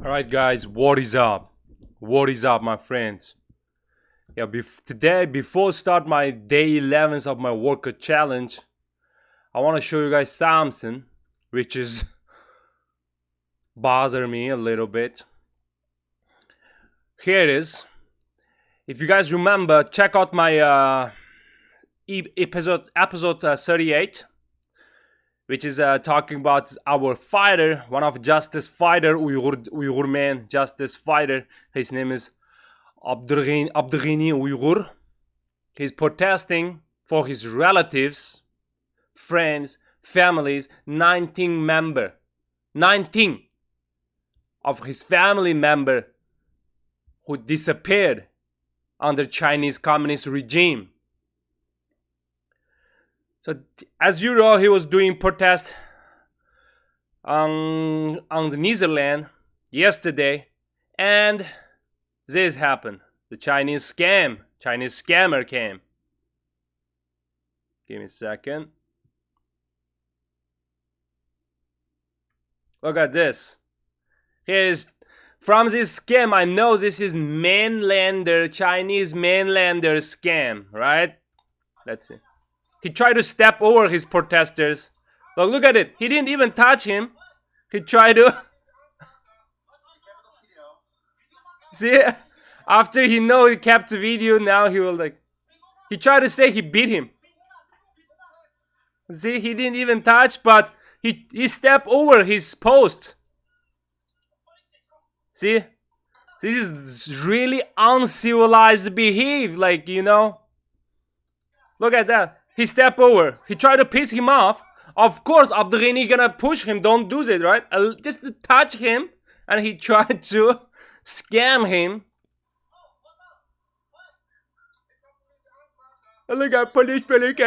Alright guys, what is up? What is up, my friends? Yeah, today, before start my day 11s of my workout challenge, I want to show you guys something which is bother me a little bit. Here it is. If you guys remember, check out my episode 38, which is talking about our fighter, one of justice fighter, Uyghur Man, justice fighter. His name is Abdurghani Uyghur. He's protesting for his relatives, friends, families. 19 of his family member who disappeared under Chinese communist regime. So, as you know, he was doing protest on the Netherlands yesterday, and this happened. The Chinese scammer came. Give me a second. Look at this. Here's from this scam. I know this is Chinese mainlander scam, right? Let's see. He tried to step over his protesters. Look at it. He didn't even touch him. He tried to... See? After he kept the video, now he will like... He tried to say he beat him. See? He didn't even touch, but he stepped over his post. See? This is really uncivilized behavior. Like, you know? Look at that. He stepped over. He tried to piss him off. Of course, Abdurghani gonna push him. Don't do it, right? Just to touch him, and he tried to scam him. Look at police, like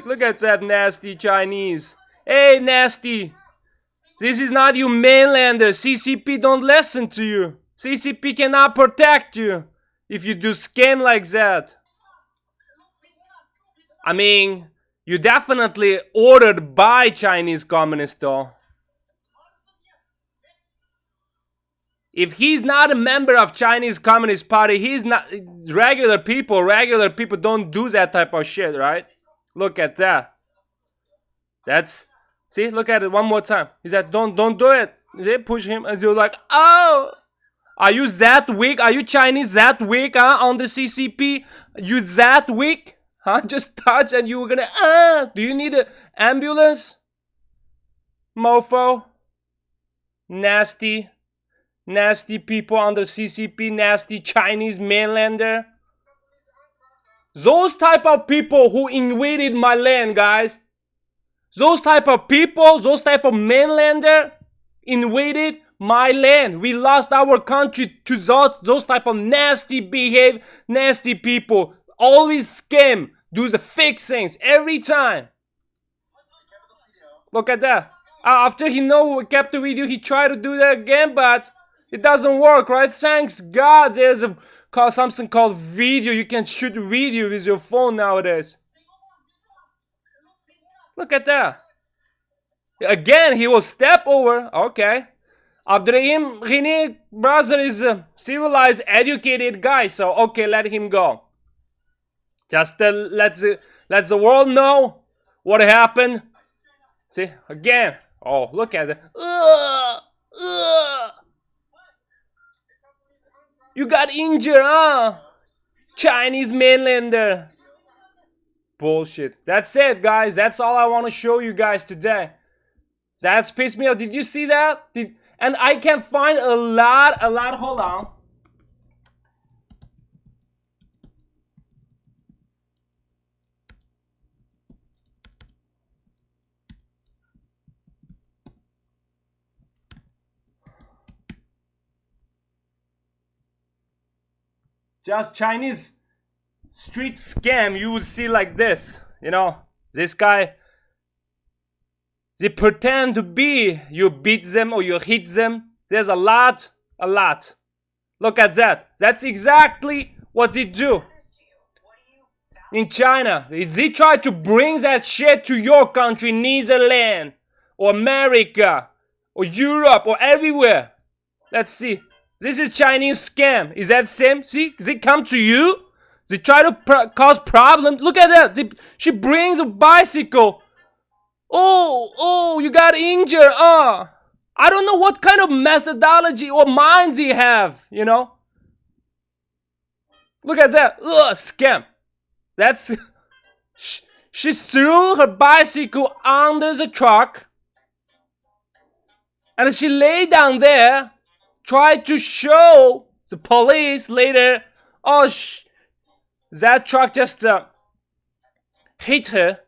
look at that nasty Chinese. Hey, nasty. This is not you mainlander. CCP don't listen to you. CCP cannot protect you if you do scam like that. I mean, you definitely ordered by Chinese communists though. If he's not a member of Chinese Communist Party, he's not regular people don't do that type of shit, right? Look at that. See, look at it one more time. He said, don't do it. They push him and you're like, oh, are you that weak? Are you Chinese that weak, huh? On the CCP, you that weak? Huh? Just touch and you were gonna, do you need an ambulance? Mofo. Nasty people under CCP, nasty Chinese mainlander. Those type of people who invaded my land, guys. Those type of people, those type of mainlander invaded my land. We lost our country to those type of nasty people. Always scam. Do the fake things every time. Look at that. After he kept the video, he tried to do that again, but it doesn't work, right? Thanks God there's something called video. You can shoot video with your phone nowadays. Look at that. Again, he will step over. Okay. Abdurghani brother is a civilized, educated guy, so okay, let him go. Just let the world know what happened. See, again. Oh, look at it. You got injured, huh? Chinese mainlander. Bullshit. That's it, guys. That's all I want to show you guys today. That's pissed me off. Did you see that? And I can find a lot. Hold on. Just Chinese street scam, you would see like this. You know, this guy, they pretend to be, you beat them or you hit them. There's a lot. Look at that. That's exactly what they do in China. They try to bring that shit to your country, Netherlands or America or Europe or everywhere. Let's see. This is Chinese scam. Is that same? See, they come to you. They try to cause problems. Look at that. She brings a bicycle. Oh, you got injured. I don't know what kind of methodology or minds you have, you know. Look at that. Scam. That's... She threw her bicycle under the truck. And she lay down there. Tried to show the police later. That truck just hit her.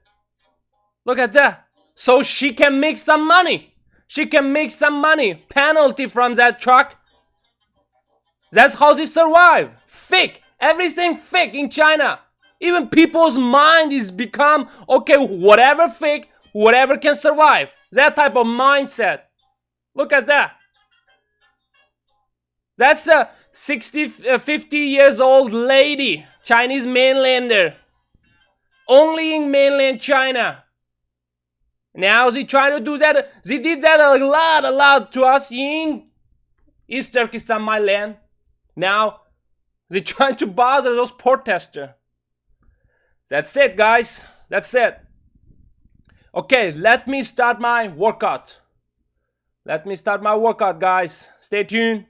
Look at that. So she can make some money. She can make some money. Penalty from that truck. That's how they survive. Fake. Everything fake in China. Even people's mind is become, okay, whatever fake, whatever can survive. That type of mindset. Look at that. That's a 50 years old lady. Chinese mainlander. Only in mainland China. Now they try to do that. They did that a lot to us in East Turkestan, my land. Now they try to bother those protesters. That's it, guys. That's it. Okay, let me start my workout. Guys. Stay tuned.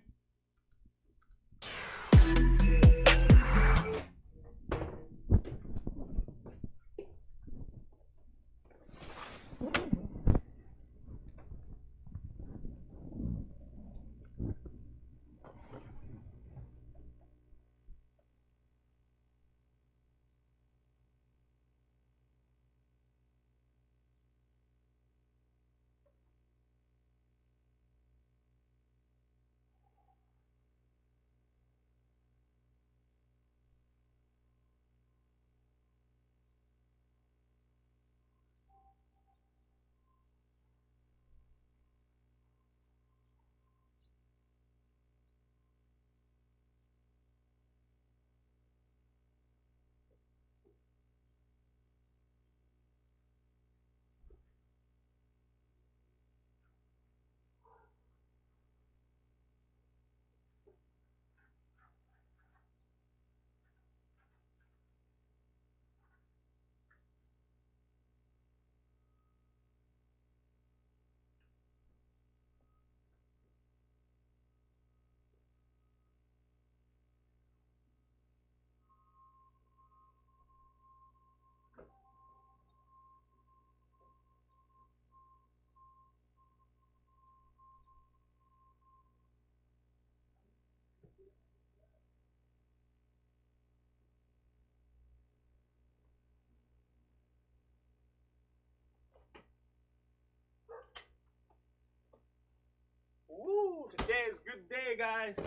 Today is a good day, guys.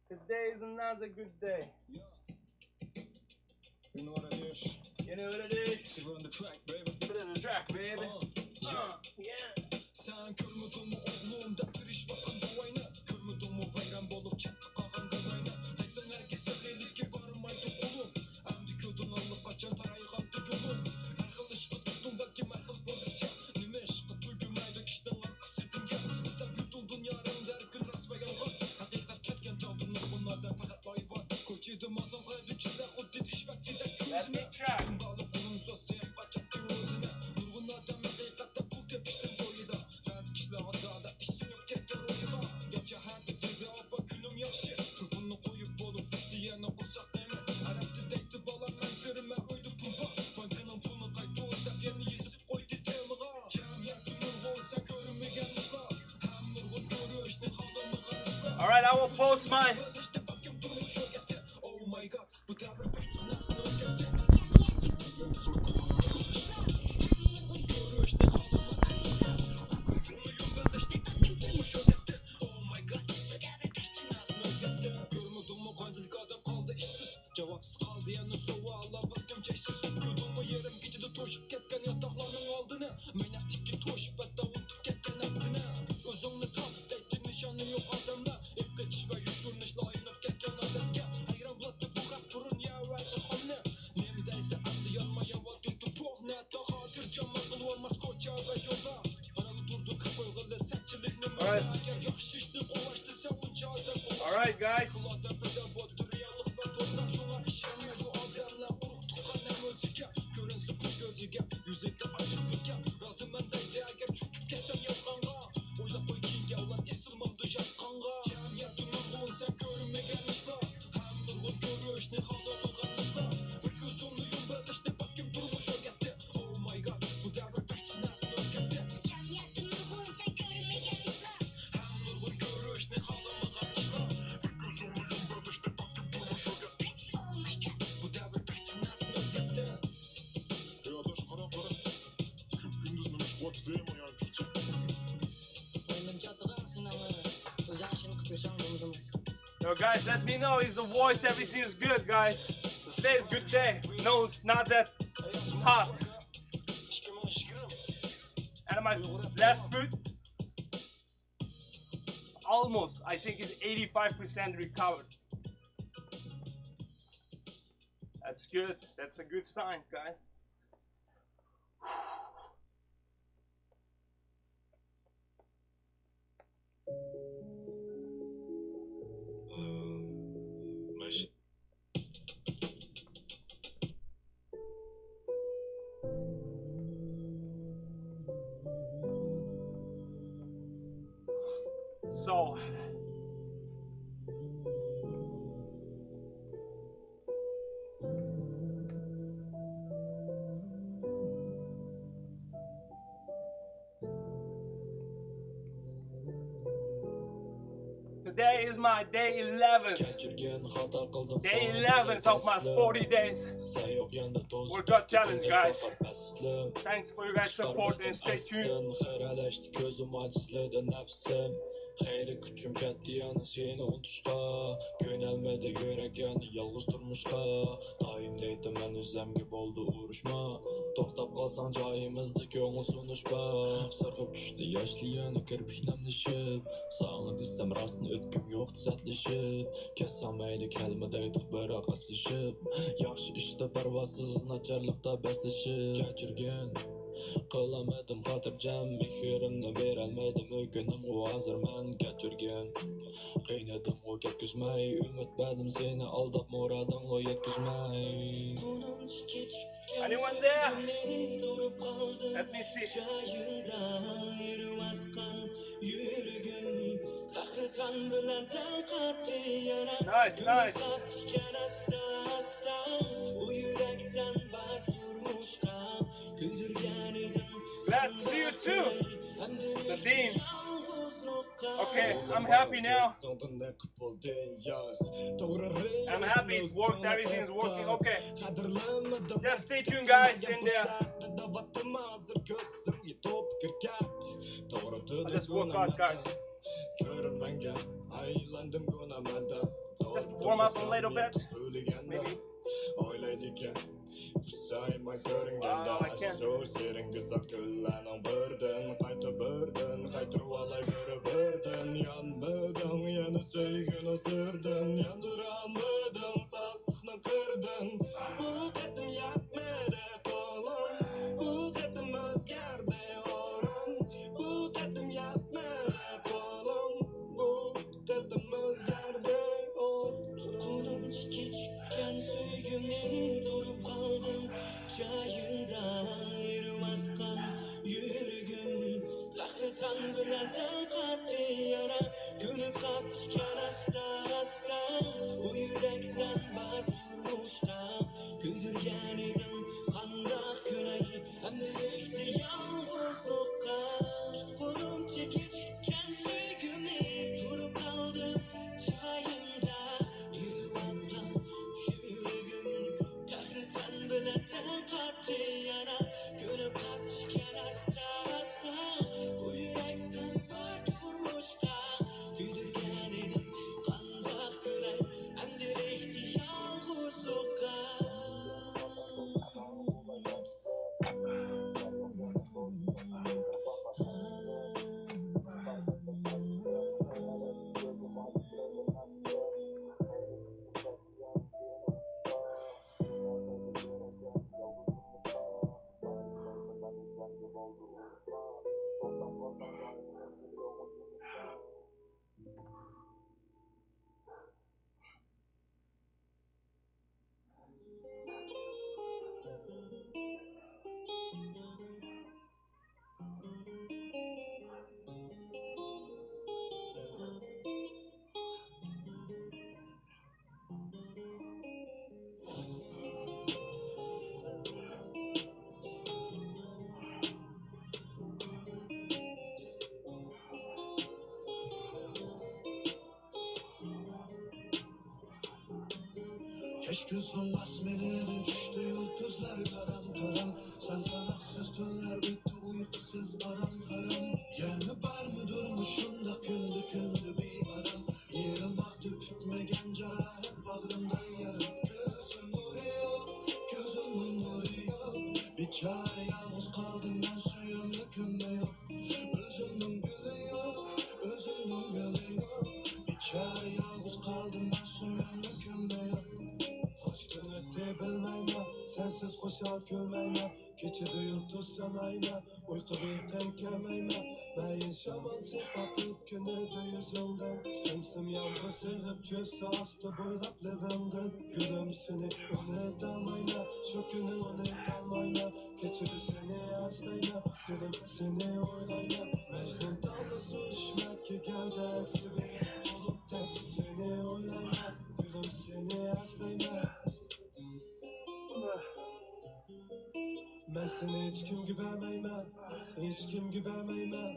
Today is another good day. You know what it is. See, we're on the track, baby. Put it on the track, baby. Yeah. Sen kırmadın mı oğlum da tırış bakan davayna. Kırmadın mı bayram bolup çaktı kalan galayna. Haydan herkese gelirke varmaydı oğlum. Amdi ködün alıp kaçan tarayıgan tücülüm. Erkıl ışkı tuttum belki merkıl pozisyon. Nime ışkı tüygümaydı kişiden arkısı dinge. İstem yutuldun yarın der gün rasvayangan. Hakikat ketken çaldın bunlardan fakat layvan. Koçidim azam kaydı çizler o didiş bak gider gözüne. Bağlı bunun sosyal kaçaktı özüne. Nurgunlardan hakikatta bu tepişten boyuda. Bazı kişiler hatada işin yok ketler oyuna. Geçe her dedi abba günüm yaşı. Kırpını koyup olup düştü yana uzak deme. Araptı dekti balan ben sürüme uydu pulpa. Bankının pulunu kaydı ortak yerini yüzüp koydu temağa. Cem yaktımın olsa görünmeyen işler. Hem nurgun görüş ne halımı karışlar. Alright, I will post mine. Oh my god, bu devre peyton nasıl öldü. Cevapsız kaldı yana soğuğa bakım çeşsiz. Yudulma yerim gecede toşup ketken yataklarının aldığını. Menektikki toşup hatta unutup ketken aklını. Özünle tam tekti nişanı yok adamda. İp geçiş ve yuşurmuş layık. Alright, guys. Yo guys, let me know, is the voice, everything is good, guys. Today is good day. No, it's not that hot. And my left foot, almost, I think is 85% recovered. That's good. That's a good sign, guys. So today is my day 11th. Day 11th of my 40 days workout challenge, guys. Thanks for you guys' support and stay tuned. Xeyri küçüm ketdi yani seni unutuşqa Yönelmedi yürek yani yalğız durmuşqa Dayım deydi mən özlemgi boldu uruşma Toxtab qalsan cayimizdi köңül sunuşpa Sırğıp düşdü yaşlı yani kirpik nemleşip Sana desem rastın ötküm yoxdu sətleşip Kessam meyli kelme deydik bırak astışıp Yaxşı işte parvasız naçarlıqda bəsleşip Keçirgen Qılamadım xatircəm Mehrimni verəlmədim öykünüm o hazır mən Keçirgen Qiynadım o ketküzməy Ümit bədim seni aldab muradın o yetküzməy Anyone there? Let me see. Nice, nice. Glad to see you too, the Dean. Okay, I'm happy now. I'm happy it worked, everything is working, okay. Just stay tuned, guys, and I'll just work out, guys. Just warm up a little bit, maybe. Wow, I can't. gözün basmeleri düştü yıldızlar karam karam. Sen sanaksız tünler bitti uykusuz param param. Yani var mı durmuşum da kündü kündü bir aram. Yığılmak tüpütmegen carahat bağrımdan yarım. Gözüm vuruyor, gözümün vuruyor. Bir çare yalnız kaldım ben suyumlukümde yok. Özümün gülü yok, özümün gülü yok. Bir çare yalnız kaldım ben suyumlukümde yok. Hoştun öte bilmeyme, sensiz hoşal görmeyme. Keçidi yutursan ayna, uyku beyten gelmeyme. Ben şaman sepapıp günüdü yüzünden. Simsim yağmur sığıp çözse astı boylap levimden. Gülüm seni unutameyme, şu günü unutameyme. Keçidi seni yazmayma, gülüm seni oylayma. Mecnun dallı su içmek ki gövde eksi bir olup tek seni oylayma. Gülüm seni yazmayma. Ben seni hiç kim gibi emeyme, hiç kim gibi emeyme.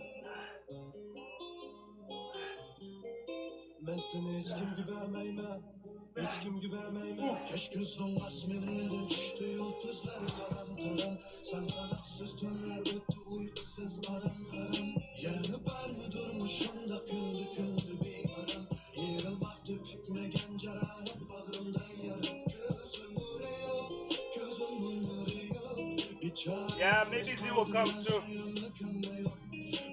Ben seni hiç kim gibi emeyme, hiç kim gibi emeyme. Keş gözün basmeleri düştü yıldızlar karam karam. Sen sanaksız tünler bitti uykusuz param param. Yani var mı durmuşum da kündü kündü bir aram. Yığılmak tüpütmegen carahat bağrımdan yarım. Gözüm vuruyor, gözümün vuruyor. Bir çare Yeah, maybe Z will come soon.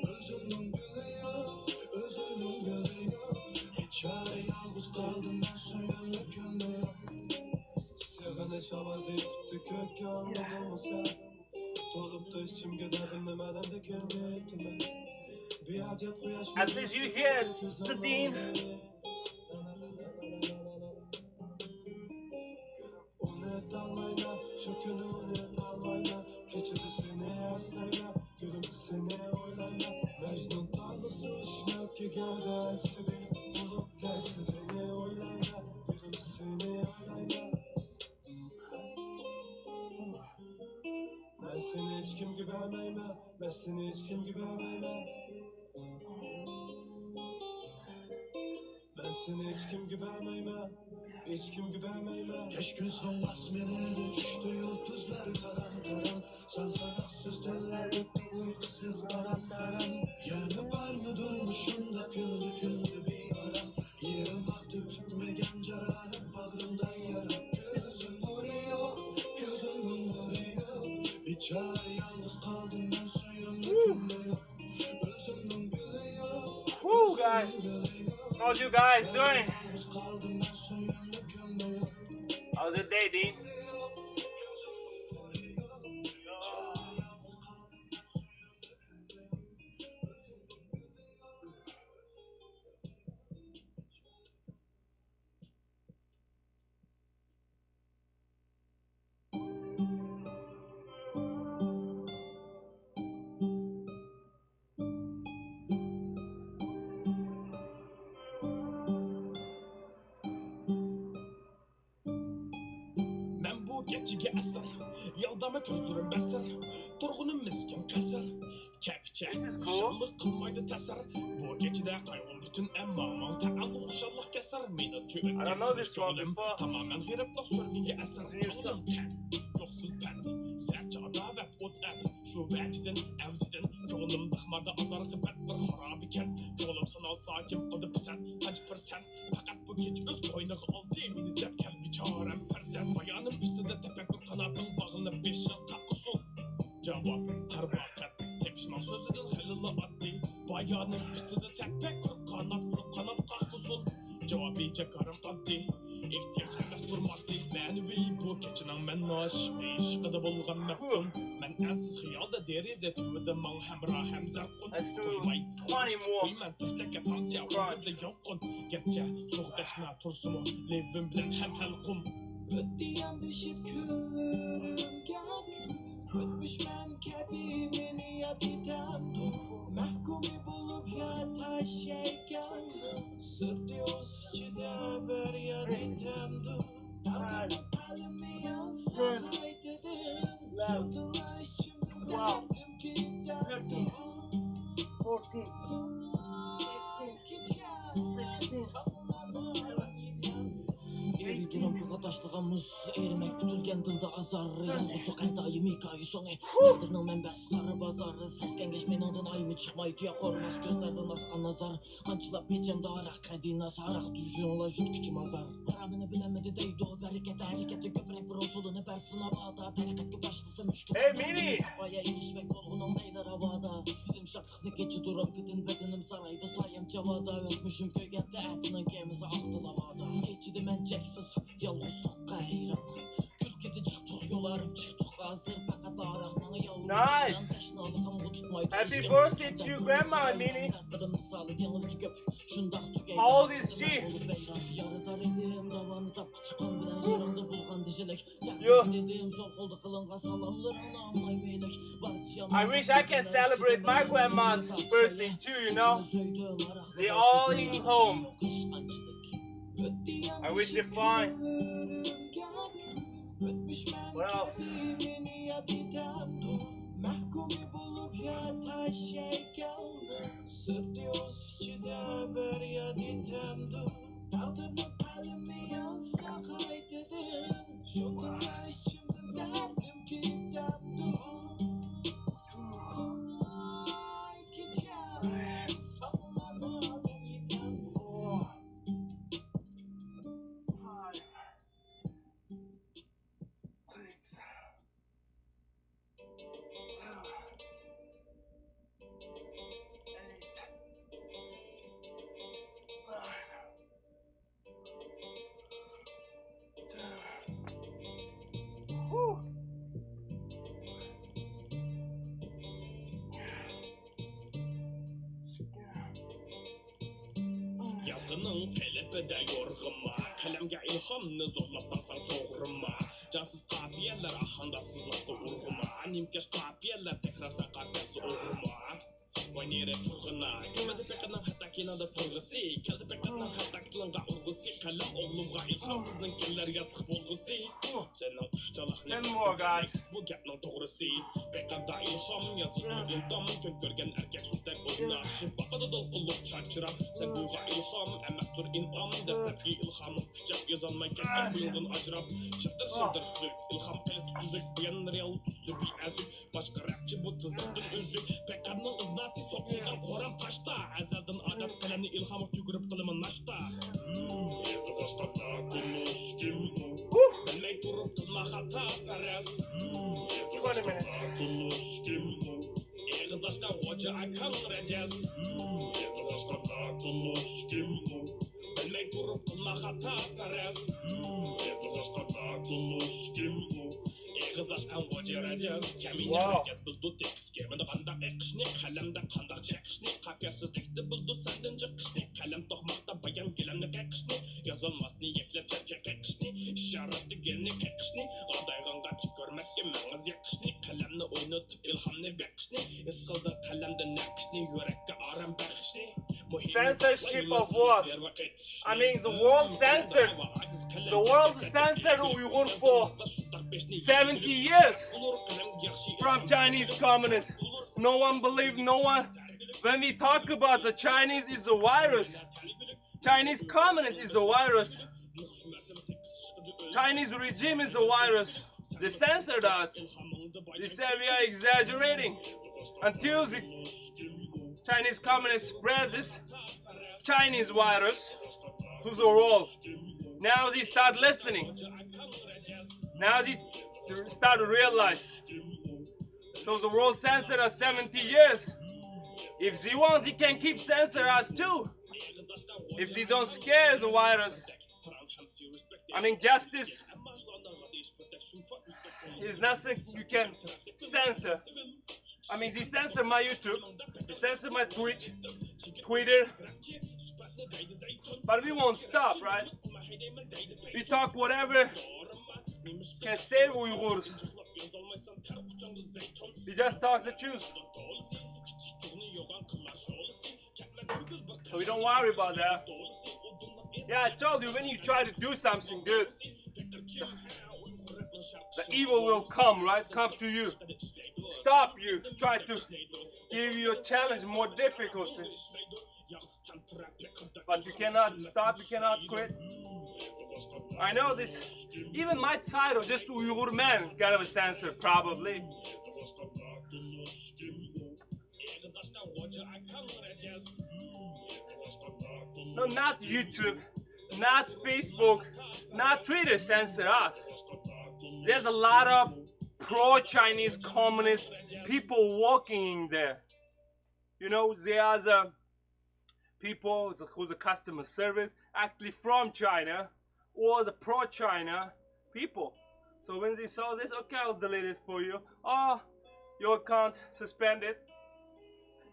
özümün gülü yok, özümün gülü yok. Bir çare yalnız kaldım ben suyumlukümde yok. Sevene şavaz etipti kökü anladın mı sen? Dolup da içimge derdim demeden de kendi etime. Bir adet kuyaş At least you hear the Dean. Unutalmayla, şu günü unutalmayla. Keçidi seni yazlayla, gülüm seni oylayla. Mecnun dallı su işlep ki gövde eksi bir olup teksin seni oylayla. Gülüm seni oylayla. Ben seni hiç kim gibi emeyme, ben seni hiç kim gibi emeyme. Ben seni hiç kim gibi emeyme, hiç kim gibi emeyme. Keş gözün basmeleri düştü yıldızlar karam karam. Sen sanaksız teller bitti uykusuz param param. Yani var mı durmuşum da kündü kündü bir aram. Yığılmak tüpütmegen carahat bağrımdan yarım. Gözüm vuruyor, gözümün vuruyor. Bir çare yalnız kaldım ben suyumlukümde yok. Özümün gülü yok. Woo, guys. How's you guys doing? How's your day, Dean? Geçige eser, yaldama közdürüm beser. Turğunum miskin keser. Kepçe, şallık kılmaydı teser. Bu geçide kaygım bütün emmamal ta'alluq şallık keser. Meni tüyüt tamamen giriplik sürgünge eser. Çalım ten, yoksul pen. Serçe adavet ot ev. Şu vecdin, evcidin. Çoğunum dıkmarda azar gıbet bir harabi ken. Çoğunum sanal sakim adı pisen, kaç persen. Fakat bu geç öz koynuğu aldı. Meni depkel bir çarem persen. Bayanım üstünde tepek kanatın bağını 5 yıl kapmışsın. Cevap her vakit tepişman sözünün helali addi. Bayanım üstünde tepek kanat kalkmışsın. Cevap iyice karım addi. İhtiyaç emes durmaddi. Beni bil bu keçinin men naş. İşkıda bulgan mehtun. Men ensiz hıyalda deriz etmedi man hemra hem zerkun. Koymay 20 more. Koyman teşteke tamca uğurda yokkun. Gerçe soğuktaşına tursumu. Levim bilen hem helkum. Ötdiyen düşüp külürüm gel. Ötmüş men kebimi niyet edem. Mahkumi bulup yatay şeyken. Sırtıyoruz içide bir yer itemdim. Kalemi yansın haydedim. Şurada içimde derdim ki derdim. 14, 15, 16. Eri duran bir kataşlığa Yolumuz erimek bütülgen dılda azar. Yalğızlık her daim hikaye sonu. Yaldırının mənbəsi qarı bazar. Səskən geçmeningdən ayımı çıxmay tüyə qormaz. Gözlərdən asqan nazar. Qançılap peçemdə araq qədina saraq. Düzünla jüt küçüm azar. Haramını biləmədi deydi o hərəkəti göprək bir osulunu bərsin havada. Tərəqətli başlısı müşkül. Hey Mini! Sapaya erişmek olğunun neylər havada. İstedim şaqlıqını keçi durub bütün bədinim saraydı sayım cavada. Ölmüşüm köyətdə ətinin kemizi axdı lavada. Keçidi mən cəksiz yalğızlıqqa heyran. Kürk edi çıxdıq yolarım çıxdıq hazır. Fəqat araqmanı yavrum. Nice! Happy birthday to your grandma, Mini! How old is she? Yo. I wish I can celebrate my grandma's birthday too, you know? They all in home. I wish they're fine. What else? Mahkumi bulup yataş kaldı. Sırtıyoruz içinde haber ya ditemdu. Adını kalemi yazsa kaydedin. Şunlara içimden derdim ki demdu. Ay gideceğim. Savunmadan gidem. Yazgının kelepede yorğuma. Kalemge ilhamını zorlap basan toğruma. Cansız kafiyeler ahanda sızlattı urğuma. Nimkeş kafiyeler tekrarsan kafiyesi uğruma. Oynayre turğuna. Gelmedi pekinin hatta kinada turğusi. Geldi pekinin hatta kılınga urğusi. Kalem oğlumga ilham kızının keller yatık bolğusi. Senin uçtalak ne bu gapның toğrısi. Pekada ilham yazılı iltam. Kön görgen erkek sultek oynaşı. Bakada dolqulluq çarçırap. Sen buyga ilham emastur inam. Destekli ilhamın küçük yazanmay ketken buyundan acırap. Şıftır şıftır süzük. İlham eli tutuzuk. Uyan real tüstü bir əzük. Başka rapçi bu tızıqdın üzük. Pekadның ıznasi sokulgan koram kaçta. Əzeldən adat kaləni ilhamı tügürüp kılımın naşta. Kızıştata konuş kim bu? Bilmey durup kılma hata perez. Kızıştata konuş kim bu? Kız aşkan hoca akan recez. Kızıştata konuş kim bu? Bilmey durup kılma hata perez. Kızıştata konuş kim bu? Kız aşkan hoca recez. Kemine recez buldu tekske. Bende kandak ekşni. Kalemde kandak çekşni. Kafiyasızlıkta buldu senden çıkışni. Kalem tohmakta bayan gelemlik ekşni. Yazılmasını yeklep çerkek ekşni. İşaretli gelnik ekşni. Adayğanға tükörmekке мәңіз yakışni. Kalemni oynatıp ilhamni bekşni. Iskıldın kalemde nekşni. Yürekке aram bekşni. Censorship of what? I mean, the world censored. The world censored Uyghur for 70 years from Chinese communists. No one believed, no one. When we talk about the Chinese is a virus, Chinese communist is a virus. Chinese regime is a virus. They censored us. They said we are exaggerating. Until the Chinese communists spread this Chinese virus to the world. Now they start listening. Now they start to realize. So the world censored us 70 years. If they want, they can keep censoring us too. If they don't scare the virus. I mean, justice is nothing you can censor. I mean, they censor my YouTube, they censor my Twitch, Twitter, but we won't stop, right? We talk whatever can save Uyghurs. We just talk the truth. So we don't worry about that. Yeah, I told you, when you try to do something good, the evil will come, right? Come to you. Stop you. Try to give you a challenge, more difficulty. But you cannot stop, you cannot quit. I know this. Even my title, just Uyghur Man, kind of a censor, probably. No, not YouTube, not Facebook, not Twitter censor us. There's a lot of pro-Chinese communist people walking in there. You know, there's people who's a customer service actually from China or the pro-China people. So when they saw this, okay, I'll delete it for you. Oh, your account suspended.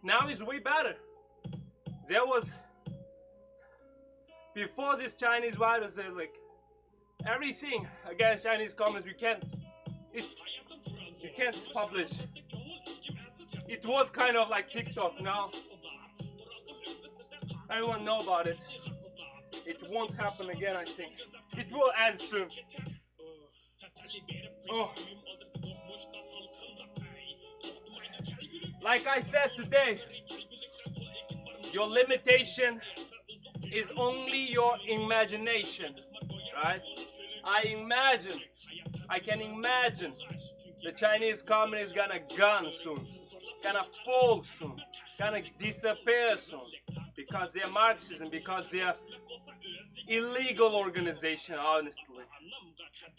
Now it's way better. There was, before this Chinese virus, like everything against Chinese communists, you can't publish. It was kind of like TikTok now. Everyone know about it. It won't happen again, I think. It will end soon. Oh. Like I said today, your limitation is only your imagination, right? I can imagine the Chinese communists gonna gun soon, gonna fall soon, gonna disappear soon, because they're Marxism, because they're illegal organization, honestly.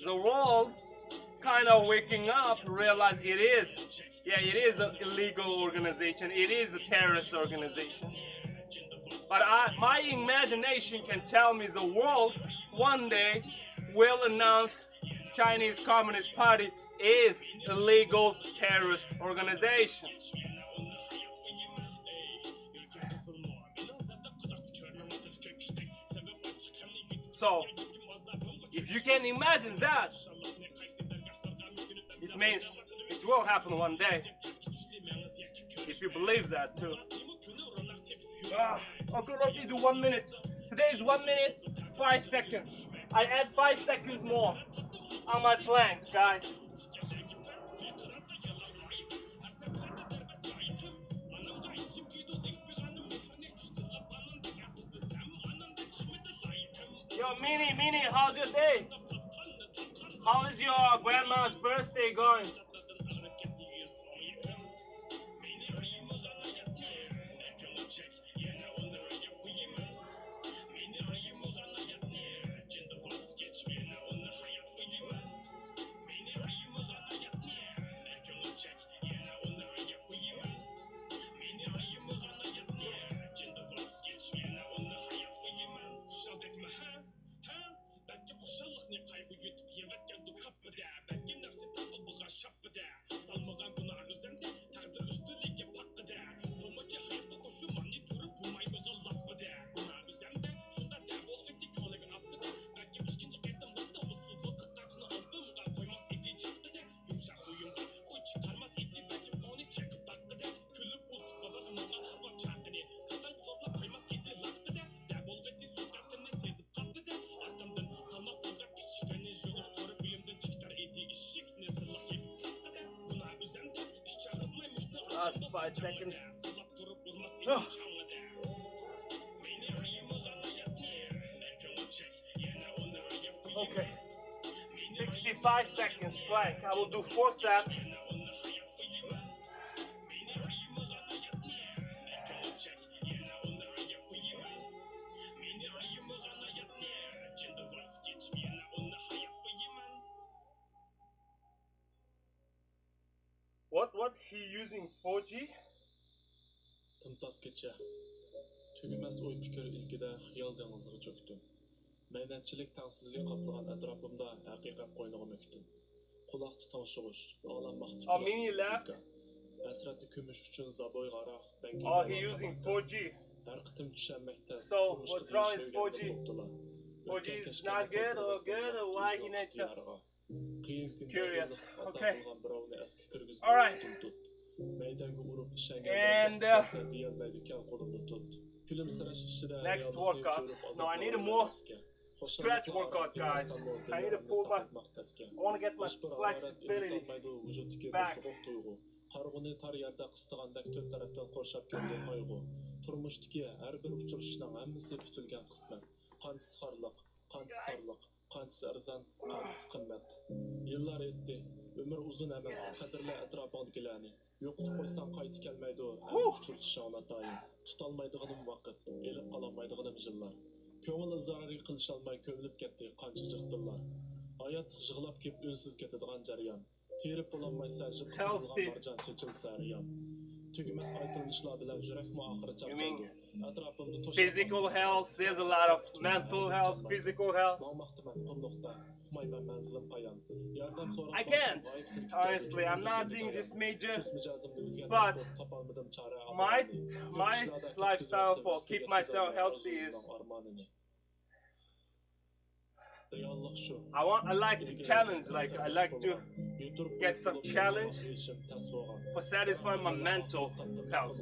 The world kind of waking up, realize it is an illegal organization, it is a terrorist organization. But my imagination can tell me the world one day will announce Chinese Communist Party is a legal terrorist organization. So, if you can imagine that, it means it will happen one day. If you believe that too. Okay, let me do 1 minute. Today is 1 minute, 5 seconds. I add 5 seconds more on my planks, guys. Yo, Mini, how's your day? How is your grandma's birthday going? Last 5 seconds. Oh. Okay. 65 seconds plank. I will do 4 sets. What he using 4G? Tımtas keçe. Tügümez oy fikir ilkide xiyal dengizige çöktüm. Meynetçilik tengsizliği kaplagan etrafımda hakikat qoynuğa möktüm. Kulak tutan şoğuş, ağlanmakçı left. Hasratni kumush uchun zaboy g'araq. Oh, he using 4G. Har qitim tushanmakda. So, what's wrong is 4G? 4G is not good or why he need to? Curious. Okay. Alright. And next workout. No, I need a more stretch workout, guys. I need to pull my. I want to get my flexibility back. Qarğını tar yerdə qıstığandək tört tərəfdən qorşab gələn qayğı. Turmuşdakı hər bir uçuruşların hamısı bütülgən qismət. Qansızxarlıq, qansıztarlıq, Qanchisi arzon, qanchisi qimmat. Yillar o'tdi, umr uzun emas, qadrla atrofingdagilarni. Yo'qotib qo'ysang qaytib kelmaydi, ham uchirtishing notayin. Tutolmaydiganim vaqt, elib qololmaydiganim yillar. Ko'ngil izori qilisholmay ko'milib ketdi qancha jiqdillar. Hayot yig'lab kelib unsiz ketadigan jarayon. Terib bo'lolmaysa, jiqilgan marjon chechilsa riyon. Tugmas aytilishlar bilan yurakmi oxiri chaqirdi. Physical health, there's a lot of mental health, physical health. I can't, honestly, I'm not doing this major, but my lifestyle for keep myself healthy is I like to challenge, like I like to get some challenge for satisfying my mental health,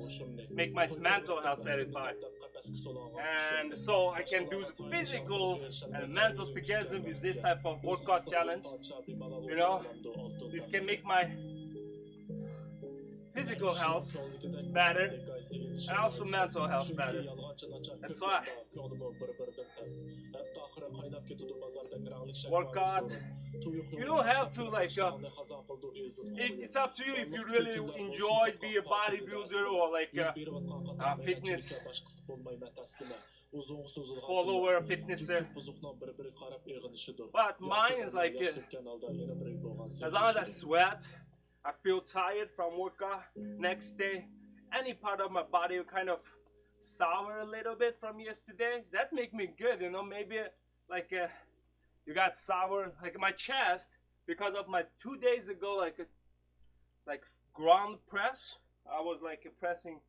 make my mental health satisfied. And so I can do the physical and mental together with this type of workout challenge. You know, this can make my physical health better and also mental health better. That's why workout. You don't have to like. It's up to you if you really enjoy be a bodybuilder or like a fitness follower, fitnesser. But mine is like as long as I sweat, I feel tired from workout. Next day, any part of my body will kind of sour a little bit from yesterday. That make me good, you know. Maybe like you got sour like my chest because of my 2 days ago like ground press. I was like pressing,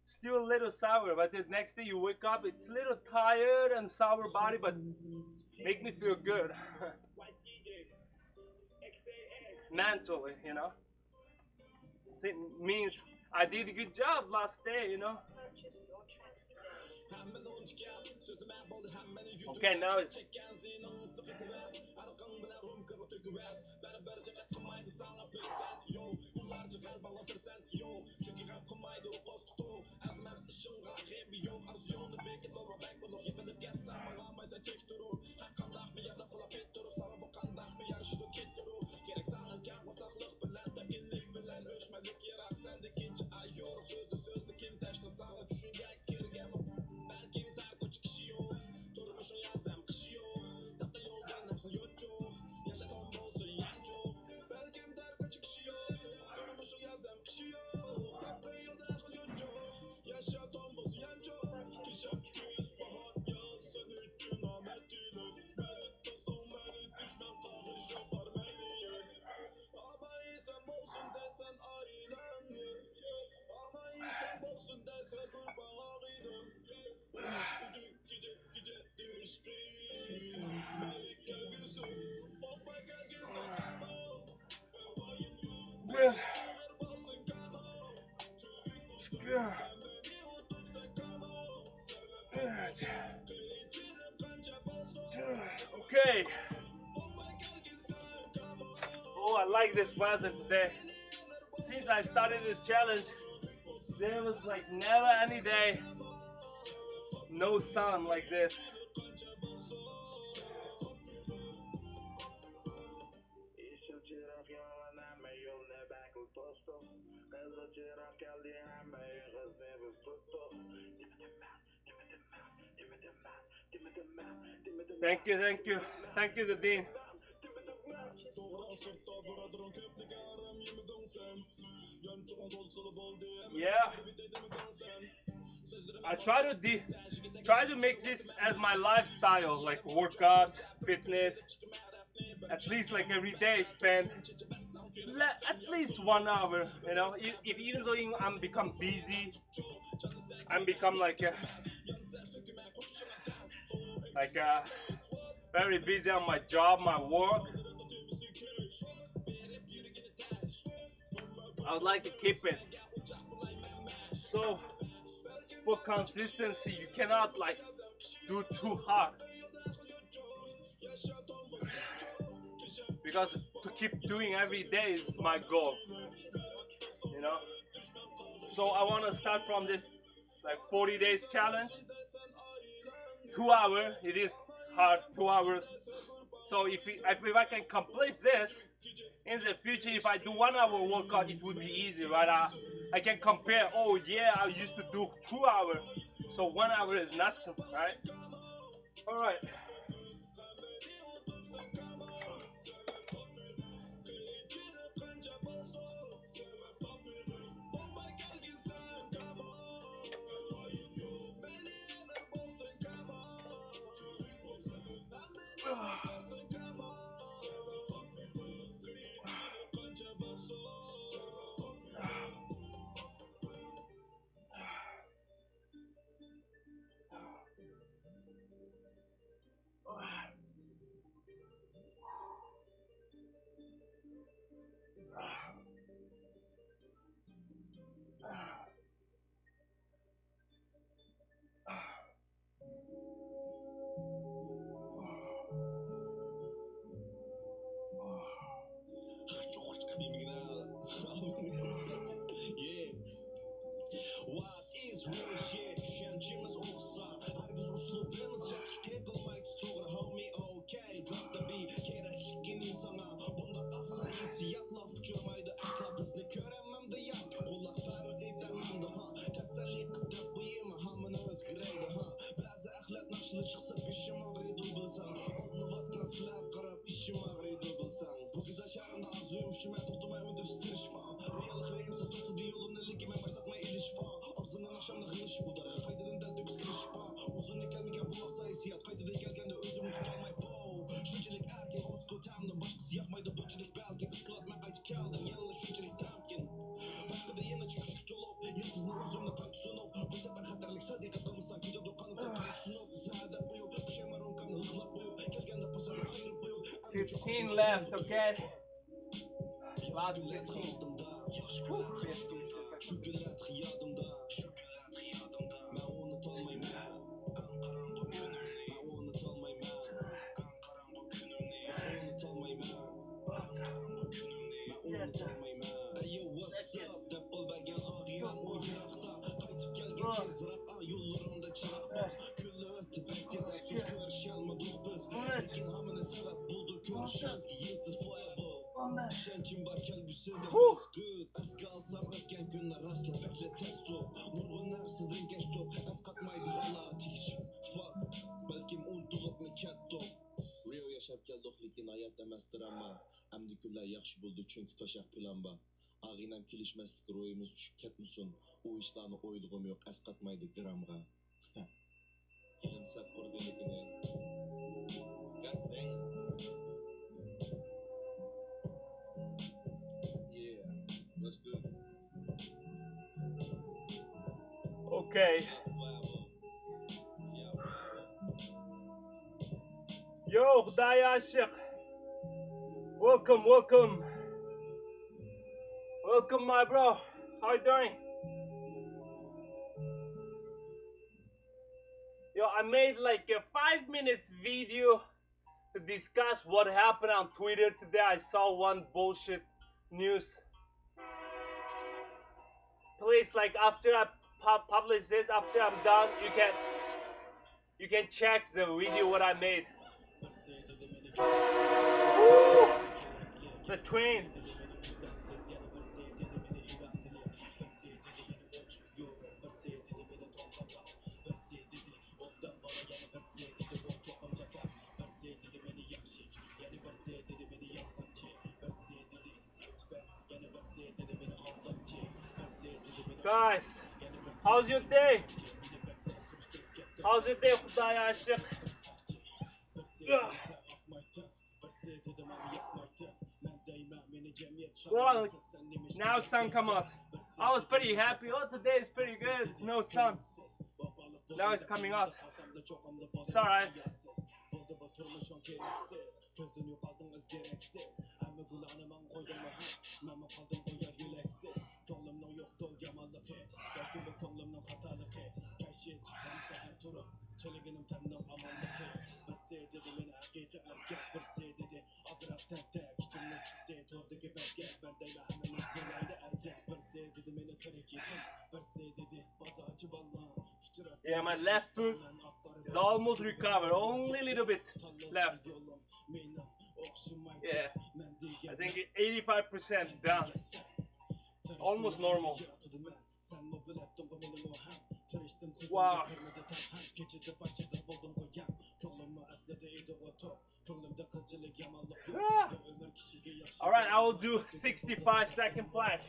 still a little sour. But the next day you wake up, it's a little tired and sour body, but make me feel good. Mentally, you know. It means I did a good job last day, you know. Okay, now it's okay. Oh, I like this weather today. Since I started this challenge, there was like never any day no sun like this. Thank you, the Dean. Yeah, I try to make this as my lifestyle, like workout, fitness. At least like every day, spend at least 1 hour. You know, if even though I'm become busy, I'm become like very busy on my job, my work. I would like to keep it. So for consistency, you cannot like do too hard, because to keep doing every day is my goal, you know. So I want to start from this like 40 days challenge. 2 hours, it is hard, 2 hours, So if I can complete this in the future, if I do 1 hour workout, it would be easy, right? I can compare. Oh yeah, I used to do 2 hours, so 1 hour is nothing, right? All right. What is real shit? Düşüncemiz olsa Harbiz uslubimiz Yıkılmayız doğru homie okay Drop the beat Gereklikin insana Bunda aksan hissiyat laf uçurmaydı asla bizni göremem de yak Kulak fark edemem de ha Teselli kıtıp bıyımı hamını özgüreydi ha Bazı ahlak naşlı çıksa bişim ağrıydı bilsen Odunu vatkan silah kırıp işim ağrıydı bilsen Bu güzel şarında arzuyum şüme tutmaya öndüstürüşme Reallik reyimsiz dostu diyolum nelikime başlatmaya ilişme Arzından akşamda hılış buldara Kaydedin deldi biz kırışma Uzun gelmeyken bulaksa hissiyat Kaydedin gelken de özümü tutamay bow Şunçilik erken osko temden Başkası yapmaydı bıçılık belki Iskılatma aytı kaldın yanına şunçilik temkin Başka da yine çıkışık dolup Yıldızını özümle pay tutunup Bu sefer haterlik sadik kalmışsan Gece dokanıp da tutunup Zahada buyup Bir şey marun kanı ıhlap buyup Gelgen de pasarı hayır buyup 15 left, okay? Last 15. Şu günler hıyadımda Ben onu tanımayım ben Ben onu tanımayım Ben onu tanımayım Ben onu tanımayım Hey yo what's up Deppel bergen ağıyan o yırakta Kaytıp gelgen tezrak yollarımda çırakta Küllü öttü pek tez sus görüşelmedik biz Lekin hamine sebep buldu görüşeceğiz ki yıldız forever İşencim var kelbüsünde biz good Az kalsam ötken günler asla bekle testo Nurgun nefsiden geç top Az katmaydı hala tiş Fuck Belkim untulup ne ketto Rio yaşap geldik lekin hayat demezdir ama Emdi küller yaxşı buldu çünkü taşak plan ba Ağinem kilişmezlik royumuz düşüp ketmusun O işlerini oyluğum yok az katmaydı gramga Kelimsel kurdelikine God damn Yeah, that's good. Okay. Yo, Hudaya Aşık. Welcome, welcome. Welcome, my bro. How you doing? Yo, I made like a 5 minutes video to discuss what happened on Twitter today. I saw one bullshit news. Please, like after I publish this, after I'm done, you can check the video what I made. Woo! The train. Guys, how's your day? How's your day, Hudaya Aşık? Well, now sun come out. I was pretty happy. Oh, today is pretty good. There's no sun. Now it's coming out. It's alright. Yeah, my left foot is almost recovered. Only a little bit left. Yeah, I think 85% done. Almost normal. Wow. Ah. All right, I will do 65-second plan.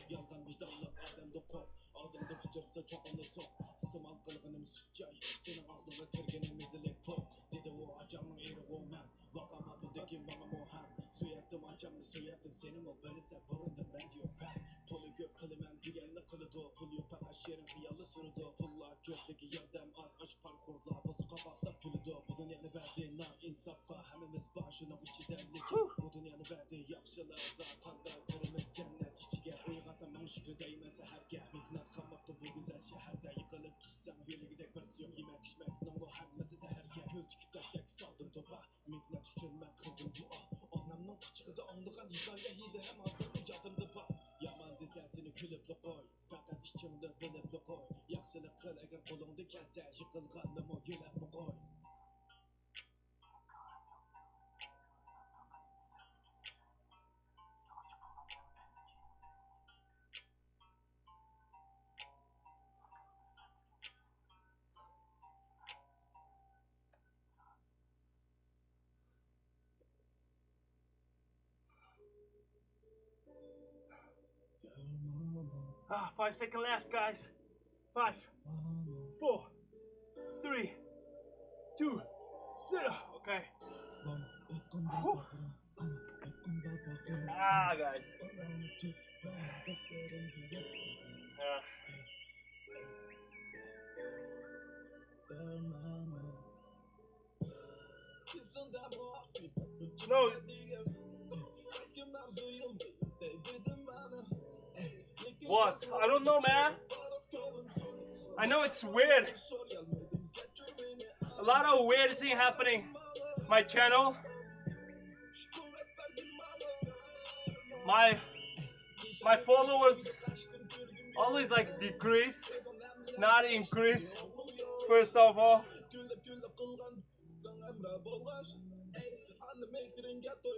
Ah, 5 seconds left, guys. 5, 4, 3, 2, 0. Okay. Whew. Ah, guys. No. What? I don't know, man. I know it's weird. A lot of weird things happening. My channel. My followers always like decrease, not increase. First of all.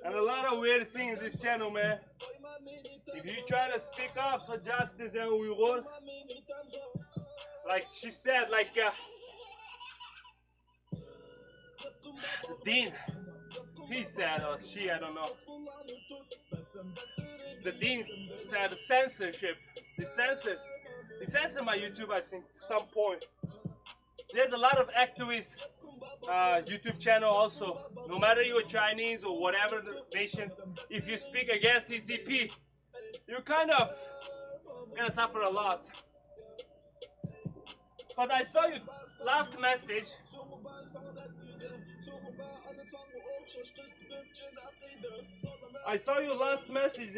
And a lot of weird things in this channel, man. If you try to speak up for justice and Uyghurs, like she said, like the dean, he said, or she, I don't know. The dean said censorship. They censored my YouTube, I think, some point. There's a lot of activists YouTube channel also. No matter you're Chinese or whatever the nation, if you speak against CCP, you're kind of gonna suffer a lot. But I saw your last message. I saw your last message.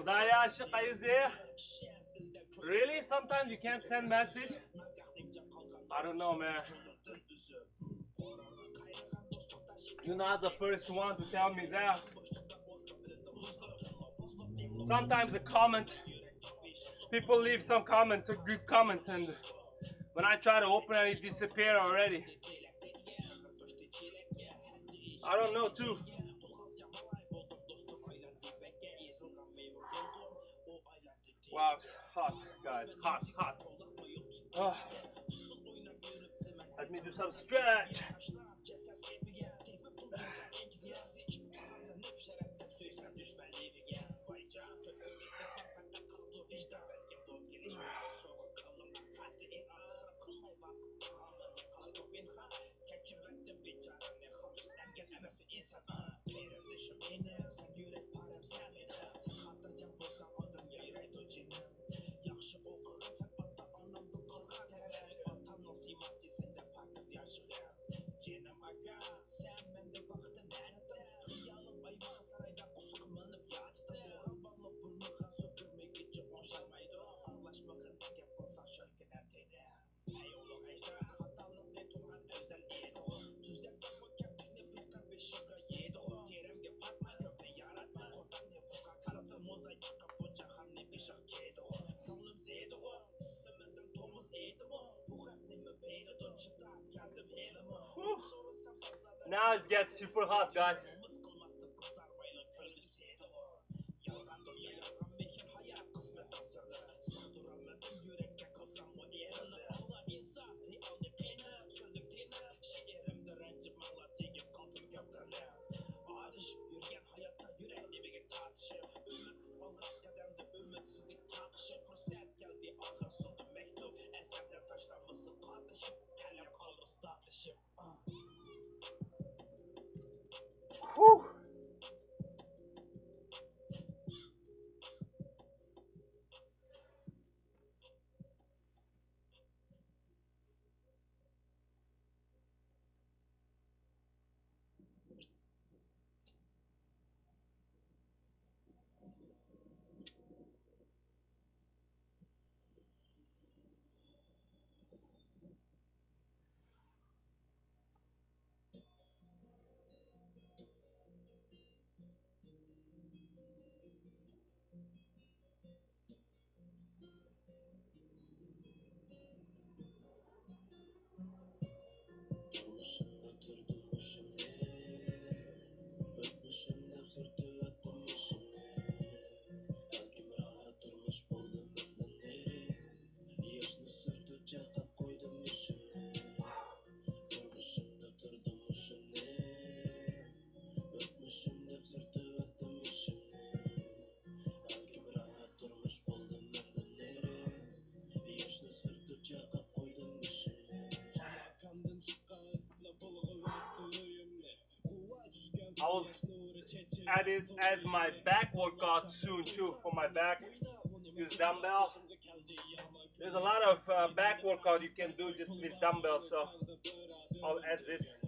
Khudaya aşık ayıze. Really? Sometimes you can't send message? I don't know, man. You're not the first one to tell me that. Sometimes a comment, people leave some comment, a good comment, and when I try to open it, it disappears already. I don't know too. Wow, it's hot, guys. Hot, hot. Oh. Let me do some stretch. Now it gets super hot, guys. Whew. I will add my back workout soon too for my back. Use dumbbell. There's a lot of back workout you can do just with dumbbells, so I'll add this.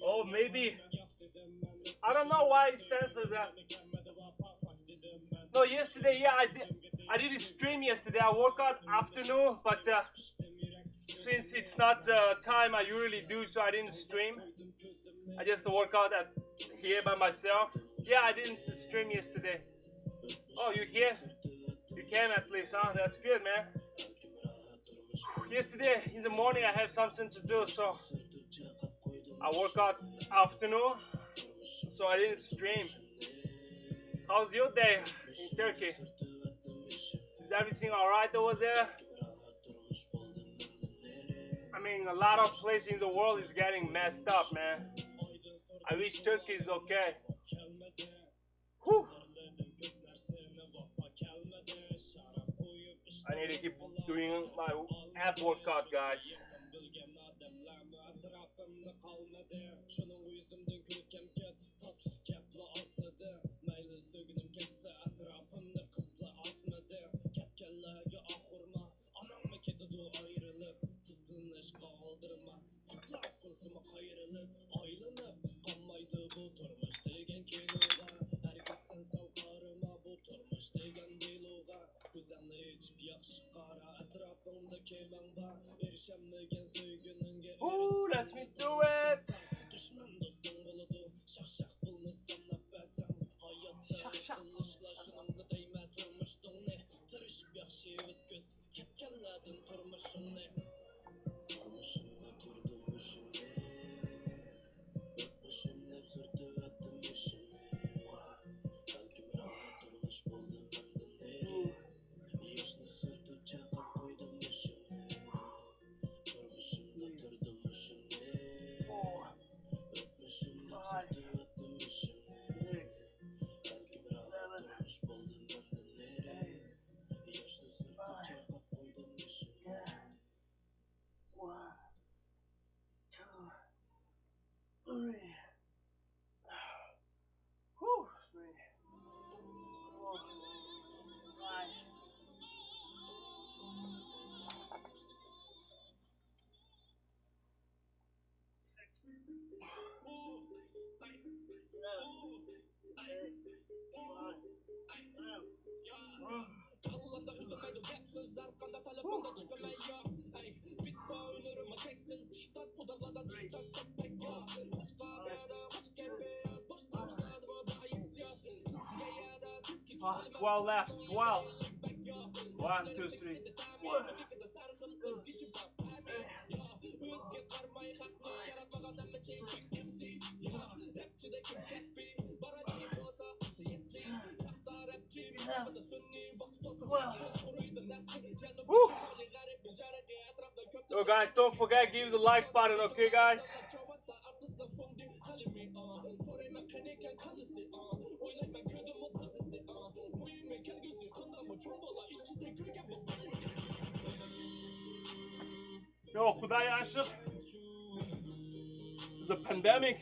Oh, maybe. I don't know why it censors that. No, yesterday, yeah, I did a stream yesterday. I work out afternoon, but since it's not time I usually do, so I didn't stream. I just work out here by myself. Yeah, I didn't stream yesterday. Oh, you here? You can at least, huh? That's good, man. Yesterday in the morning I have something to do, so I work out afternoon, so I didn't stream. How's your day in Turkey? Is everything alright over there? I mean, a lot of places in the world is getting messed up, man. I wish Turkey is okay. Whew. I need to keep doing my ab workout, guys. Aklımda kalmadı. Şunun yüzümden külkemge tutup kepla asladı. Maylı sögünüm kesse etrafımda kızla asmadı. Kepkellerge ahurma anam mekedidu ayrılıp tızlınış kaldırma. Tutlar sosuma ayrılıp aylanıp kalmaydı bu turmuş degen kinoga. Herkes sen savkarıma bu turmuş degen deluga. Güzelli içip yakşı kara etrafımda kemen var. Erişemlegen söygününge Ooh, let me do it. Düşman dostun buludu. Şak bulunu sanap besem. Hayatta kılışla şununla değme turmuştun ne. Tırışıp yakşı ötküz. Kepkellerden turmuşun ne. Turmuşumda turdurmuşum ne. Öpmüşüm hep sürtü öttürmüşüm ne. Belki rahat turmuş buldum benden ne. Yaşını sürtü çakap koydurmuşum ne. Turmuşumda turdurmuşum ne. Öpmüşüm hep sürtü öttürmüşüm ne. Belki rahat turmuş buldum benden ne. Yaşını sürtü çakap koydurmuşum ne. 1, 2, 3. Whew, 3, 4, 5, 6, Kallarda üzülmeydim hep sözler kanda telefonda çıkmıyor. Ey bitti ölürüm çeksiz şiddet budaklarda düşten köpek ya. Başka bir yere hoş gibi boş taşlardı da isyan. Rüzgâra tüski tutalım 12 left. 12. 1, 2, 3. Özge karmayı haklı yaratmadan da MC Rapçide kim kesbi Baracayı boza Yesli Sakta rapçi bir kafada sünni Vakit olsa söz kuruydu nesli Canım şöyle garip bir jareti etrafta köpte Yo guys, don't forget give the like button, okay guys? Yo, Kuday aşık. The pandemic.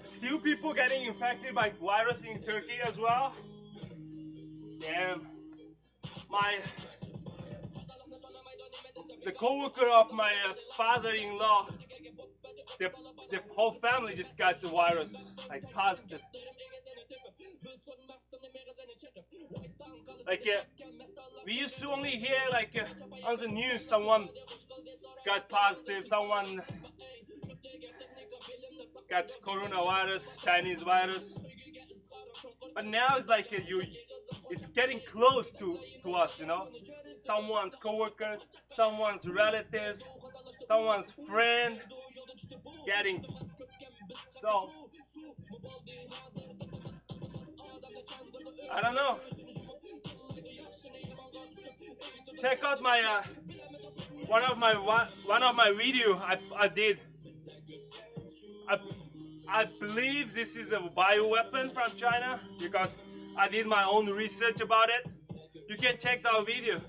Still people getting infected by virus in Turkey as well. Damn. The co-worker of my father-in-law, the whole family just got the virus, like positive. Like we used to only hear like on the news someone got positive, someone got coronavirus, Chinese virus. But now it's like it's getting close to us, you know. Someone's co-workers, someone's relatives, someone's friend getting. So I don't know. Check out my one of my video I did. I believe this is a bioweapon from China because I did my own research about it. You can check our video.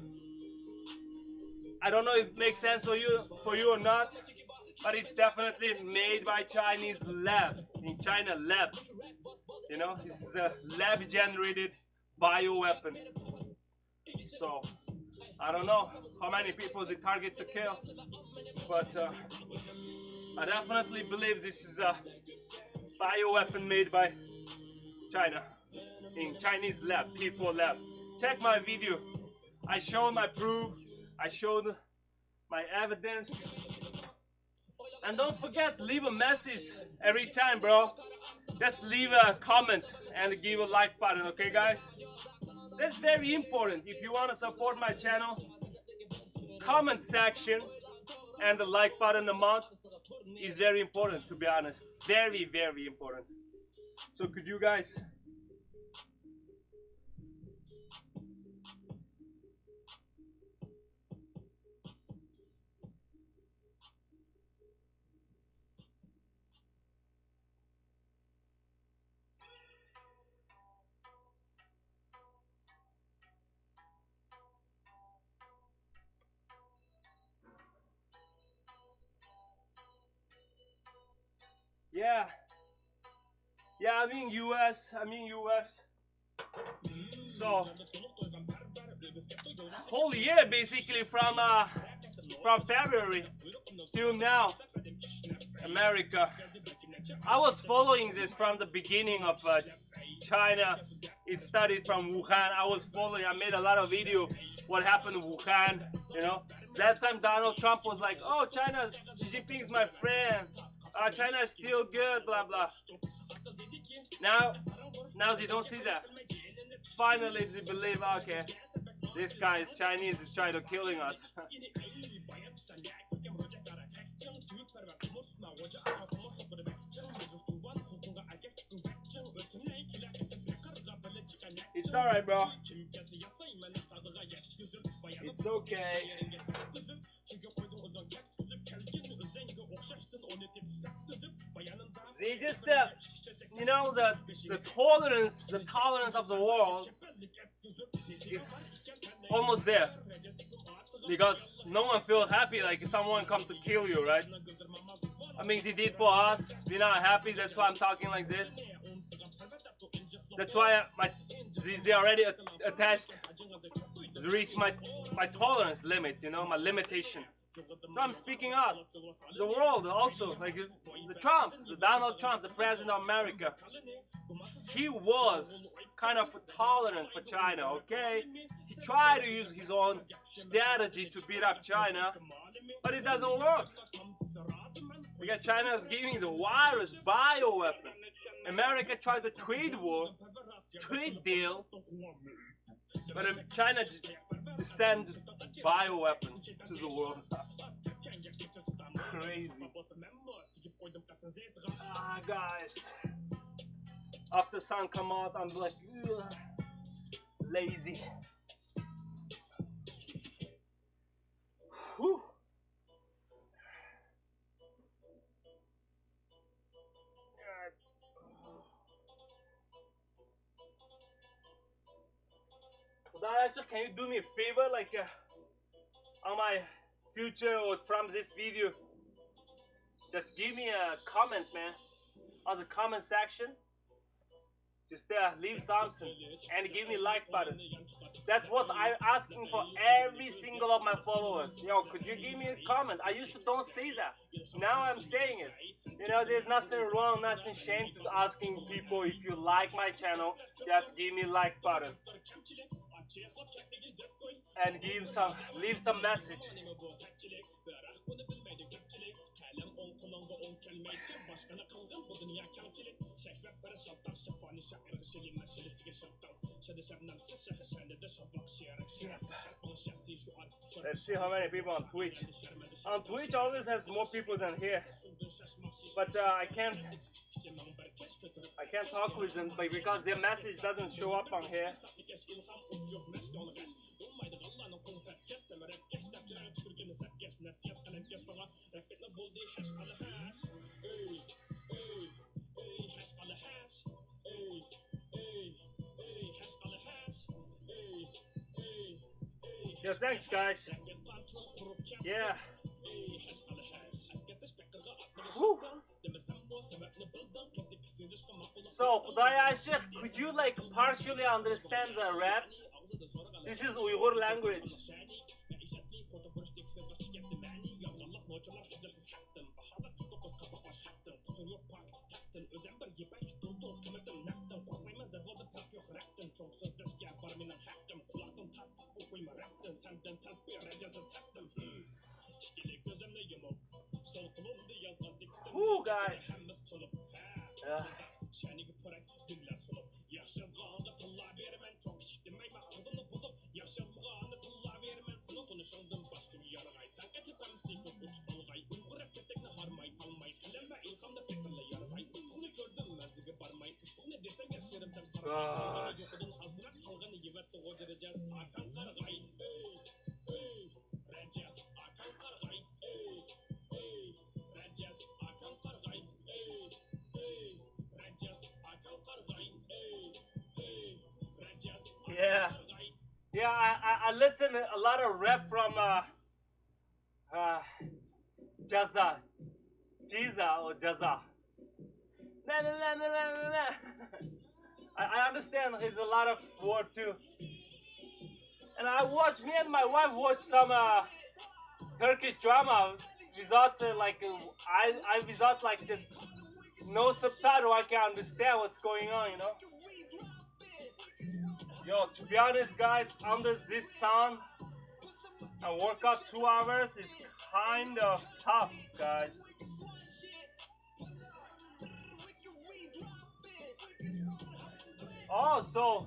I don't know if it makes sense for you or not, but it's definitely made by Chinese lab in China lab. You know, this is a lab generated bioweapon. So I don't know how many people is it target to kill, but I definitely believe this is a bioweapon made by China in Chinese lab, P4 lab. Check my video. I showed my proof. I showed my evidence. And don't forget, leave a message every time, bro. Just leave a comment and give a like button, okay, guys? That's very important. If you want to support my channel, comment section and the like button amount is very important, to be honest. Very, very important. So could you guys Yeah, I'm in US. So whole year basically from February till now, America. I was following this from the beginning of China. It started from Wuhan. I was following. I made a lot of video what happened in Wuhan. You know, that time Donald Trump was like, "Oh, China's Xi Jinping's my friend. China is still good." Blah blah. Now they don't see that. Finally, they believe. Okay, this guy is Chinese. Is trying to killing us. It's alright, bro. It's okay. They just, you know, the tolerance of the world, it's almost there. Because no one feels happy like if someone comes to kill you, right? I mean, they did for us. We're not happy. That's why I'm talking like this. That's why they already attached, reach my tolerance limit, you know, my limitation. So I'm speaking out. The world also, like the Donald Trump, the president of America, he was kind of tolerant for China, okay? He tried to use his own strategy to beat up China, but it doesn't work. Because China is giving the virus bioweapon. America tried to trade deal, but China sends bioweapon to the world. Crazy. Guys. After sun come out, I'm like, lazy. Whew. Can you do me a favor, like on my future or from this video? Just give me a comment, man, on the comment section. Just leave something and give me like button. That's what I'm asking for every single of my followers. Yo, could you give me a comment? I used to don't say that. Now I'm saying it. You know, there's nothing wrong, nothing shame to asking people if you like my channel. Just give me like button. And leave some message. Let's see how many people on Twitch. On Twitch always has more people than here, but I can't talk with them because their message doesn't show up on here. Yes, thanks, guys. Yeah. Whew. So, Khudaya, could you like partially understand the rap? This is Uyghur language. Whew, guys. Yeah. Yeah, I listen to a lot of rap from Jiza or Jaza. Nah, nah, nah, nah, nah, nah. I understand there's a lot of word too. And me and my wife watch some Turkish drama without I without like just no subtitle. I can understand what's going on, you know. Yo, to be honest, guys, under this sun, I work out 2 hours is kind of tough, guys. Oh, so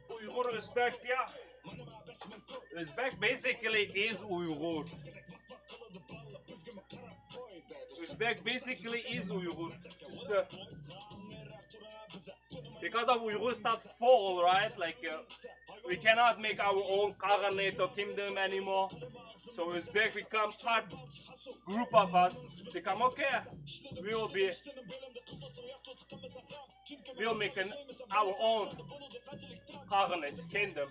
Uyghur Uzbek, yeah. Uzbek basically is Uyghur. Uzbek basically is Uyghur. Because of Uyghur start fall, right? Like we cannot make our own Kaghanate or kingdom anymore. So Uzbek become part group of us. Become okay. We will be. We'll make our own Kaghanate kingdom.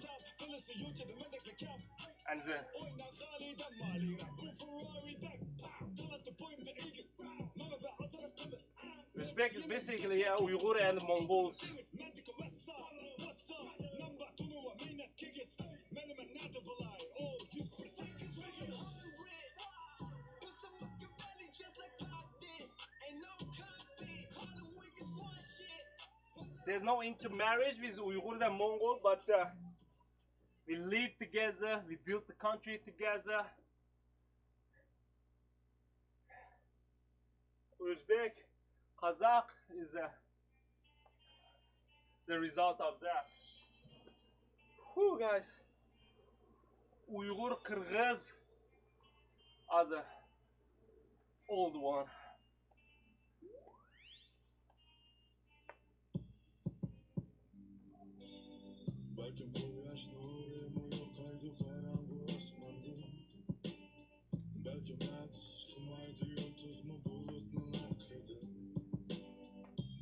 And then Uzbek is basically Uyghur and Mongols. There's no intermarriage with Uyghurs and Mongols, but we live together, we built the country together. Uzbek, Kazakh is the result of that. Whew, guys. Uyghur, Kyrgyz are the old one. Belki bu yaş nuremu yokaydı karanlık osmandı. Belki mert kımaydı yotuz mu bulutun akıdı.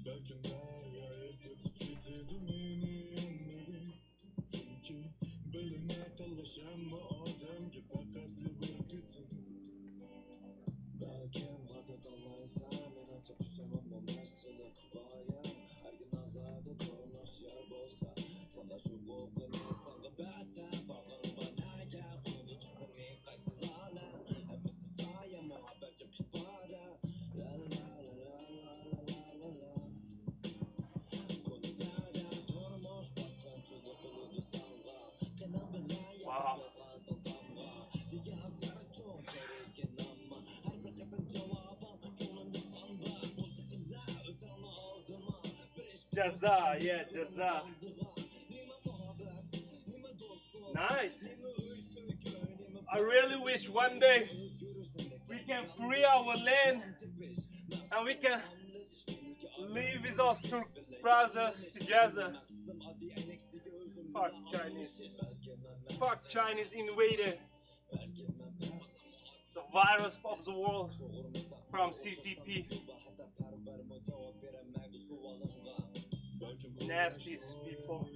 Belki deryaya götüp gitirdi beni yenmedi. Çünkü belime talaşan mı Adem gibi pakatlı bir gıtım. Belki vadet alaysa mene çakışamam o mesele kubaya. Her gün azarda konuş yer bolsa. Talaşıp okunu sanki bese. Bağırma neye kudu tıkını kaysılana. Hepsi saye muhabbet yakışbara. La la la la la la la la. Konu bere durmuş baskan çocuk uludu sanga. Kenan belaya yazardan damga. Diye hazara çok gerekin ama. Her bırakatan cevabım gönlümde samba. Bozukla özelme aldıma. Jaza, yeah, Jaza. Nice. I really wish one day we can free our land and we can live with us Turk brothers together. Fuck Chinese. Fuck Chinese invader. The virus of the world from CCP. Nasty people.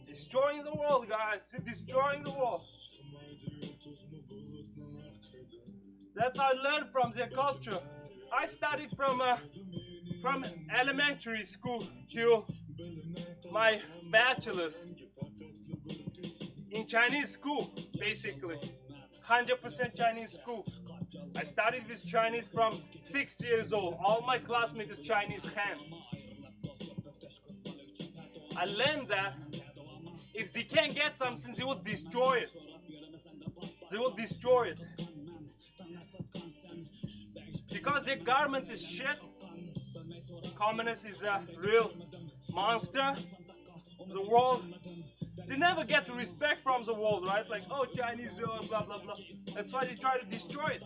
Destroying the world, guys. Destroying the world. That's how I learned from their culture. I studied from elementary school to my bachelor's in Chinese school, basically. 100% Chinese school. I studied with Chinese from 6 years old. All my classmates is Chinese Han. I learned that if they can't get something, they will destroy it. They will destroy it. Because their government is shit. Communist is a real monster. The world, they never get the respect from the world, right? Like, oh, Chinese, blah, blah, blah. That's why they try to destroy it.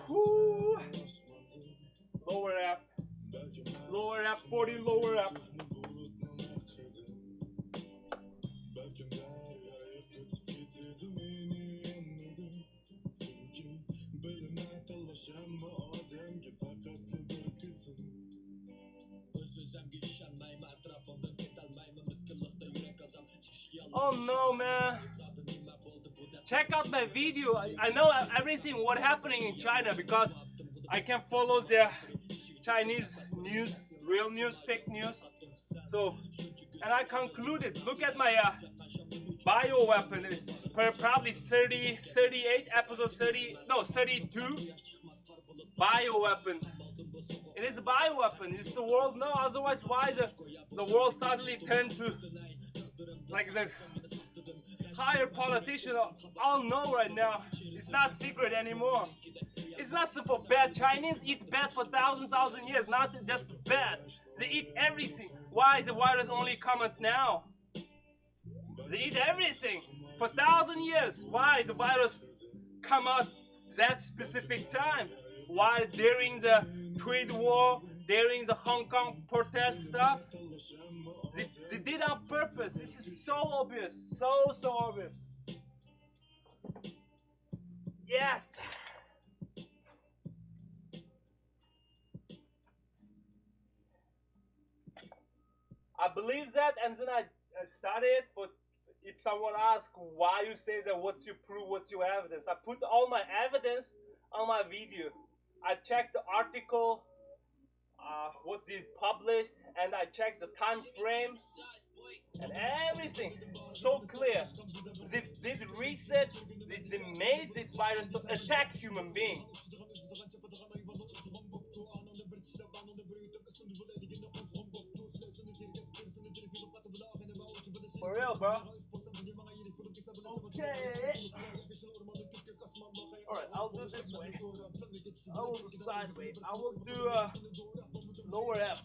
Woo. Lower up. Lower up, 40 lower up. Belime talaşan mı Adem gibi Oh no, man. Check out my video. I know everything what happening in China because I can follow the Chinese news, real news, fake news. So, and I concluded, look at my bioweapon. It's probably 30, 38, episode 30, no, 32. Bioweapon. It is a bioweapon. It's the world no. Otherwise, why the world suddenly turned to like the higher politicians all know right now. It's not secret anymore. It's not simple bad. Chinese eat bad for thousand years, not just bad. They eat everything. Why is the virus only coming now? They eat everything for 1,000 years. Why is the virus come out that specific time? Why during the trade war, during the Hong Kong protest stuff? They did on purpose. This is so obvious. So obvious. Yes. I believe that, and then I studied for. If someone asks why you say that, what you prove, what your evidence, I put all my evidence on my video. I checked the article, what's it published, and I checked the time frames and everything. So clear. They did research. They made this virus to attack human beings. For real, bro. Okay. Alright, I'll do this way. I will do sideways. I will do lower F.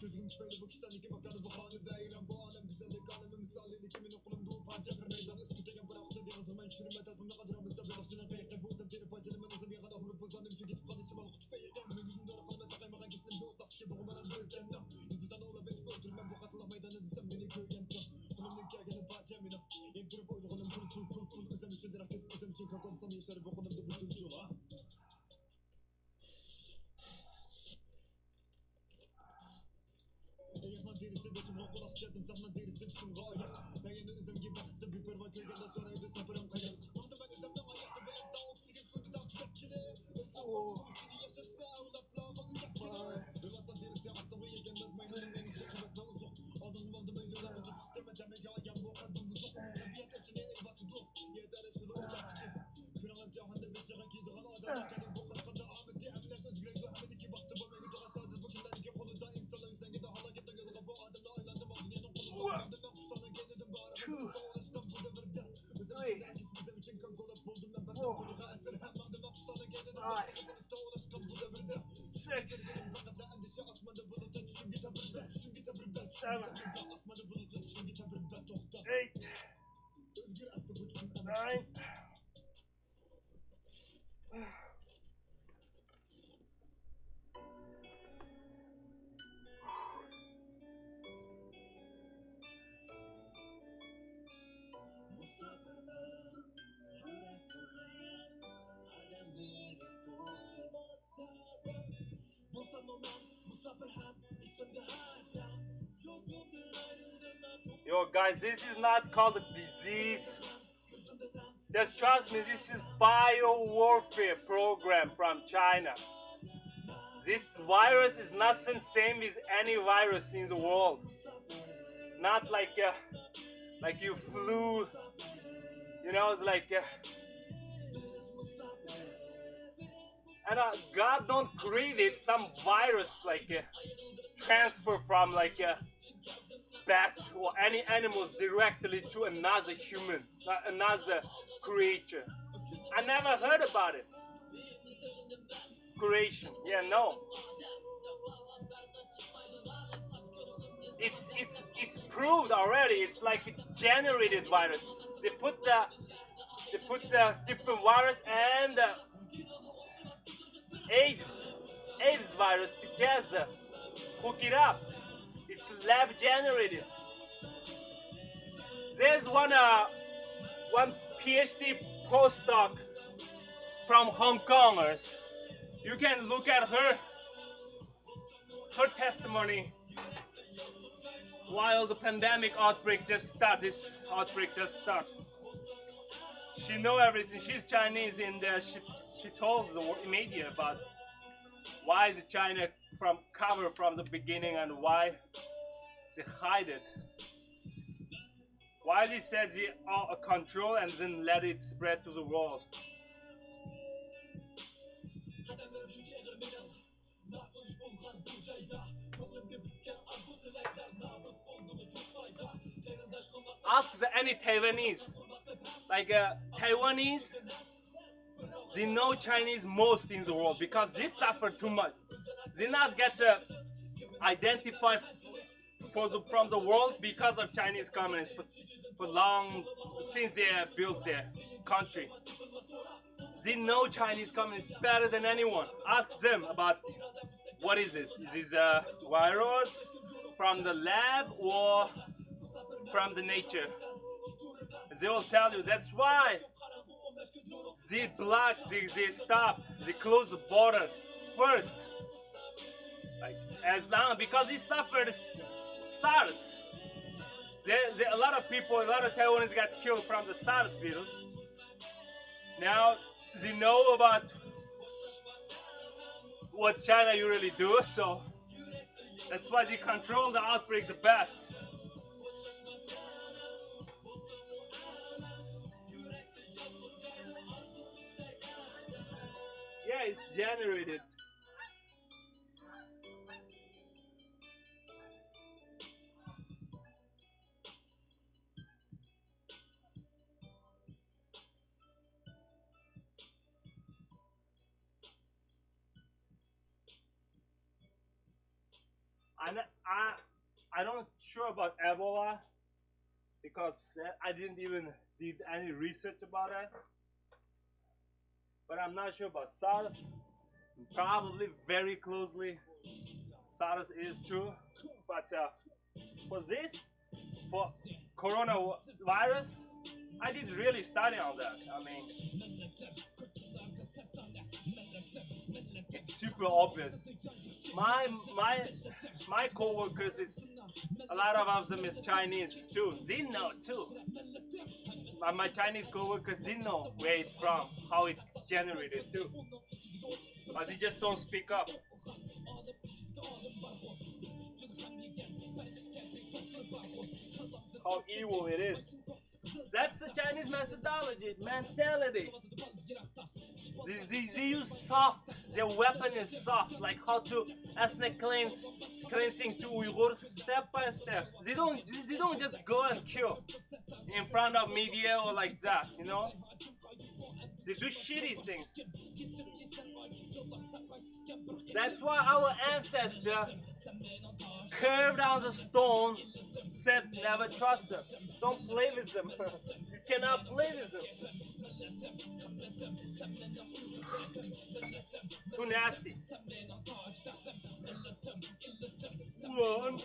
Yo guys, this is not called a disease. Just trust me, this is bio-warfare program from China. This virus is not the same as any virus in the world. Not like you flu, you know, it's like and God don't create some virus like transfer from like bat or any animals directly to another human, another creature. I never heard about it. Creation, yeah, no. It's proved already. It's like a generated virus. They put different virus and AIDS virus together, hook it up. It's lab generated. There's one PhD postdoc from Hong Kongers. You can look at her testimony. while the pandemic outbreak just start, this outbreak just start. She know everything. She's Chinese, and she told the media about why is China from cover from the beginning and why they hide it. Why they said they are control and then let it spread to the world. Ask any Taiwanese, like Taiwanese, they know Chinese most in the world because they suffer too much. They not get identified from the world because of Chinese communists for long since they built their country. They know Chinese communists better than anyone. Ask them about what is this? Is this a virus from the lab or from the nature? They will tell you that's why they block, they stop, they close the border first. Like as long because he suffered SARS. A lot of people, a lot of Taiwanese got killed from the SARS virus. Now they know about what China usually do, so that's why they control the outbreak the best. Yeah, it's generated. I'm not sure about Ebola because I didn't even did any research about it. But I'm not sure about SARS. Probably very closely, SARS is true. But for this, for coronavirus, I did really study on that. I mean, it's super obvious. My co-workers is a lot of them is Chinese too. They know too. My Chinese co-workers they know where it's from, how it generated too. But they just don't speak up. How evil it is. That's the Chinese mentality. They use soft. Their weapon is soft, like how to ethnic cleansing to Uyghurs step by step. They don't just go and kill in front of media or like that, you know. They do shitty things. That's why our ancestors carved on the stone said never trust them. Don't play with them. You cannot play with them. Too nasty. 1, 2,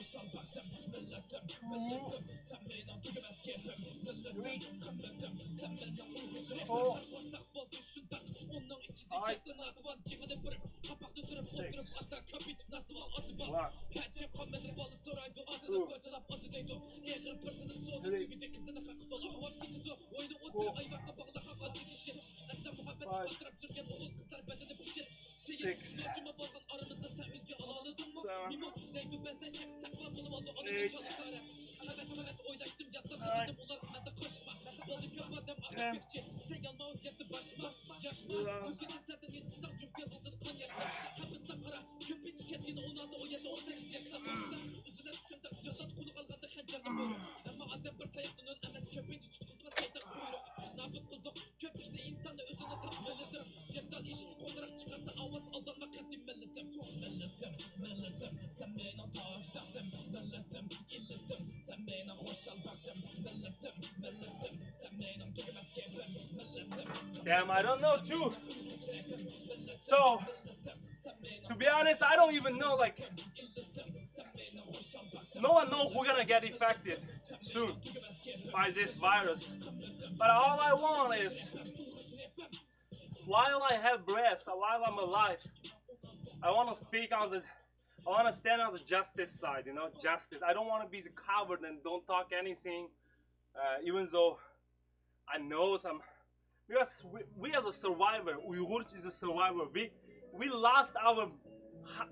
3, 4, 5, 6, 1, 2, 6, Damn, I don't know too. So, to be honest, I don't even know, like, no one knows who's gonna get infected soon by this virus. But all I want is, while I have breath, while I'm alive, I want to speak on I want to stand on the justice side, you know, justice. I don't want to be a coward and don't talk anything, even though I know some. Because we as a survivor, Uyghurs is a survivor. We lost our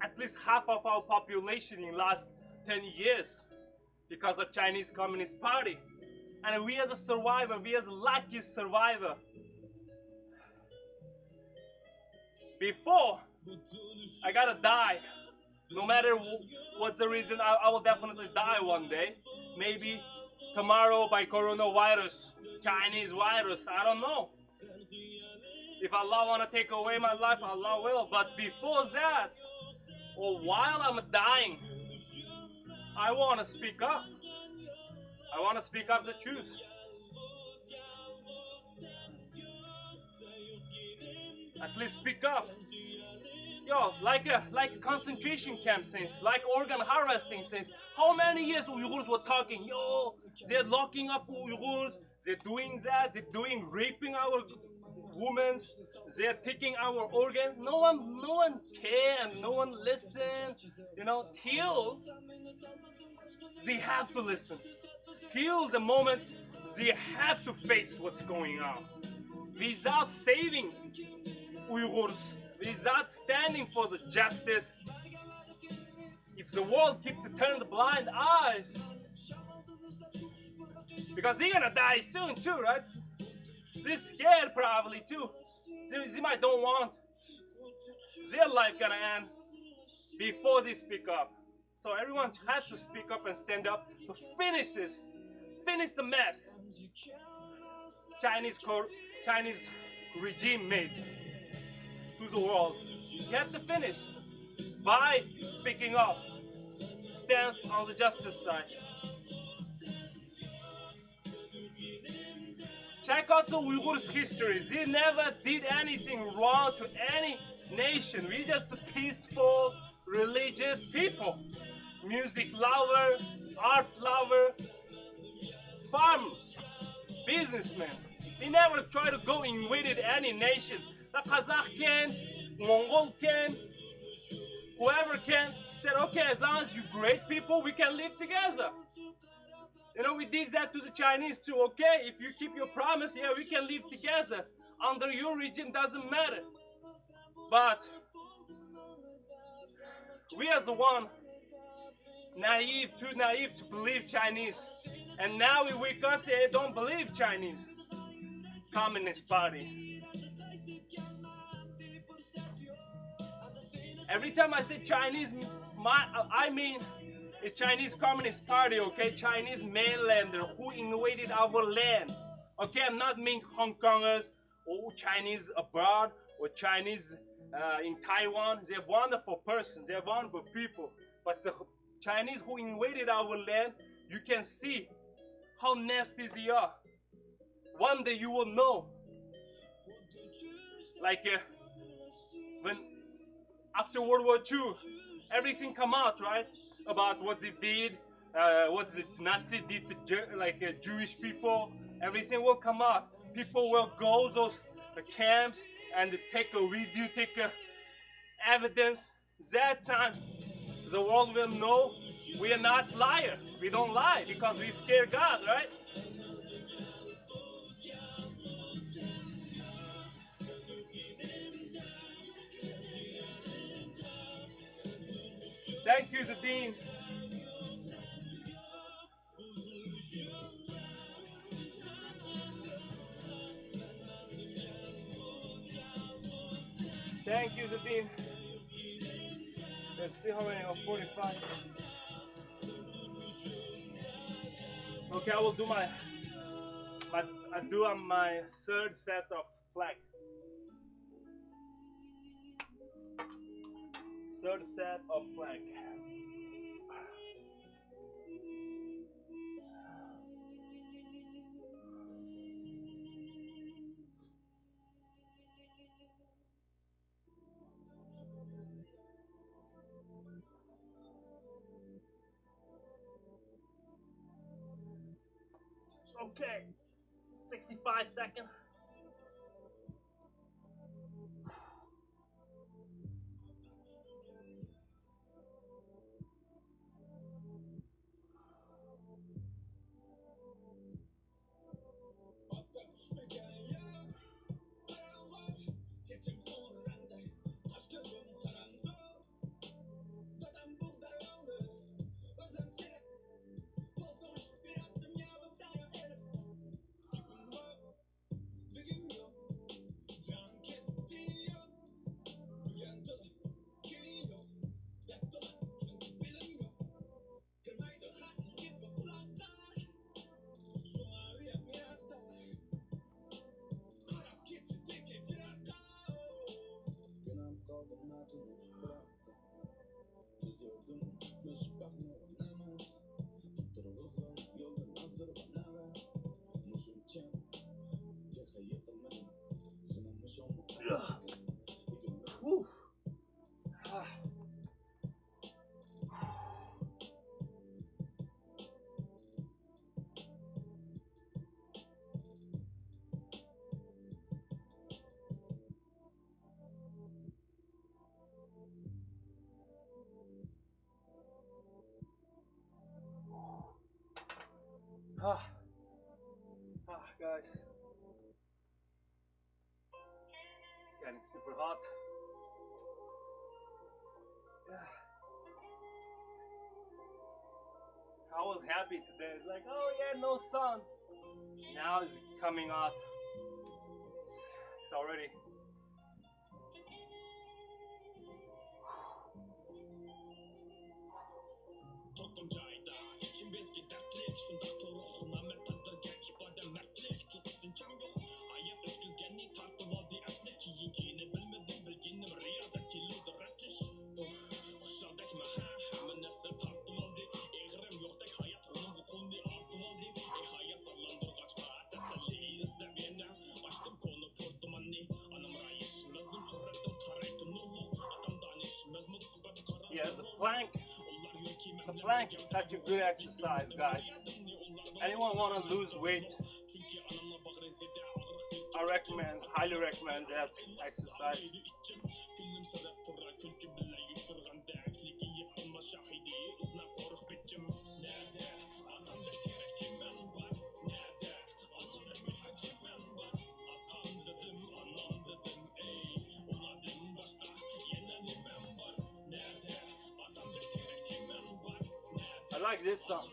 at least half of our population in last 10 years because of Chinese Communist Party. And we as a survivor, we as a lucky survivor, before I gotta die, no matter what's the reason, I will definitely die one day. Maybe tomorrow by coronavirus, Chinese virus, I don't know. If Allah wanna take away my life, Allah will. But before that, or while I'm dying, I wanna speak up. I wanna speak up the truth. At least speak up. Yo, like a concentration camp since, like organ harvesting since. How many years Uyghurs were talking? Yo, they're locking up Uyghurs. They're doing that. They're doing raping our women. They're taking our organs. No one cared. No one listened. You know, till they have to listen. Till the moment they have to face what's going on. Without saving Uyghurs, without standing for the justice, if the world keeps to turn the blind eyes, because they're gonna die soon too, right? They're scared probably too. They might don't want their life gonna end before they speak up. So everyone has to speak up and stand up to finish this, finish the mess Chinese regime made to the world. You have to finish by speaking up. Stand on the justice side. Check out the Uyghurs' history. They never did anything wrong to any nation. We're just peaceful, religious people. Music lover, art lover, farmers, businessmen. We never try to go invade any nation. The Kazakh can, Mongol can, whoever can, said, okay, as long as you great people, we can live together. You know, we did that to the Chinese too. Okay, if you keep your promise, yeah, we can live together. Under your regime, doesn't matter. But we as the one, too naive to believe Chinese. And now we wake up and say, hey, don't believe Chinese. Communist Party. Every time I say Chinese, I mean it's Chinese Communist Party, okay? Chinese mainlander who invaded our land. Okay, I'm not meaning Hong Kongers or Chinese abroad or Chinese in Taiwan. They're wonderful persons, they're wonderful people. But the Chinese who invaded our land, you can see how nasty they are. One day you will know. Like when after World War II, everything come out, right? About what they did, what the Nazi did to Jewish people. Everything will come out. People will go those camps and take a video, take a evidence. That time, the world will know we are not liars. We don't lie because we scare God, right? Thank you, Zadine. Thank you, Zadine. Let's see how many of 45. Okay, I will do my third set of flag. Third set of flag. Okay, 65 seconds. Guys, it's getting super hot. Yeah. I was happy today. It's like, oh yeah, no sun. Now it's coming out. It's already. Yes, the plank is such a good exercise, guys. Anyone want to lose weight? I highly recommend that exercise. I like this song.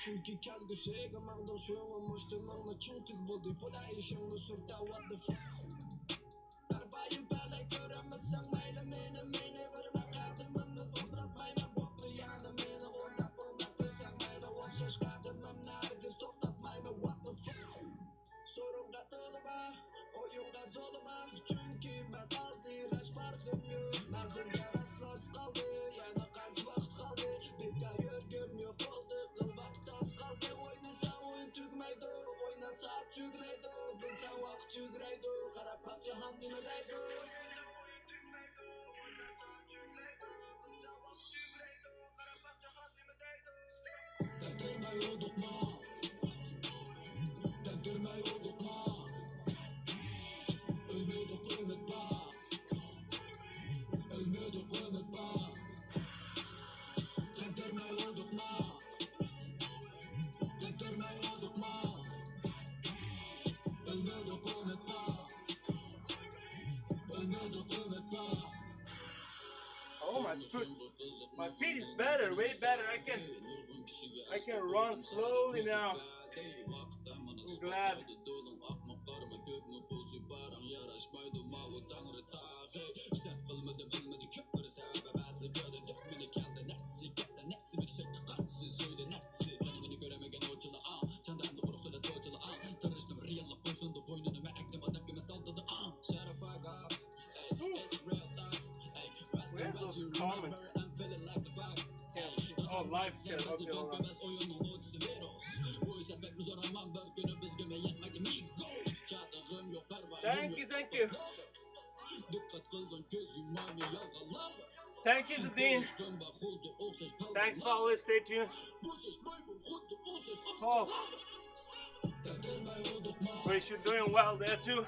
Çünkü kelgüsüge mağdur şoğun muştumağına çünkü buldu poda işini surda what the fuck Darbayım bana göremezsen meyle meyne verme kardımını ortatmayma vaqt yuguraydi, qarab baq jahon nima deydi. Takdirmay oldukma, takdirmay oldukma, ölmedi kıymet bak, ölmedi kıymet bak. Takdirmay oldukma, takdirmay oldukma, ölmedi kıymet bak, ölmedi kıymet bak. Oh, my feet is better, way better. I can run slowly now. I'm glad. Where are those comments? Oh, live chat. Okay, hold on. Thank you, thank you. Thank you, Dean. Thanks for always stay tuned. Oh, wish you're doing well there too.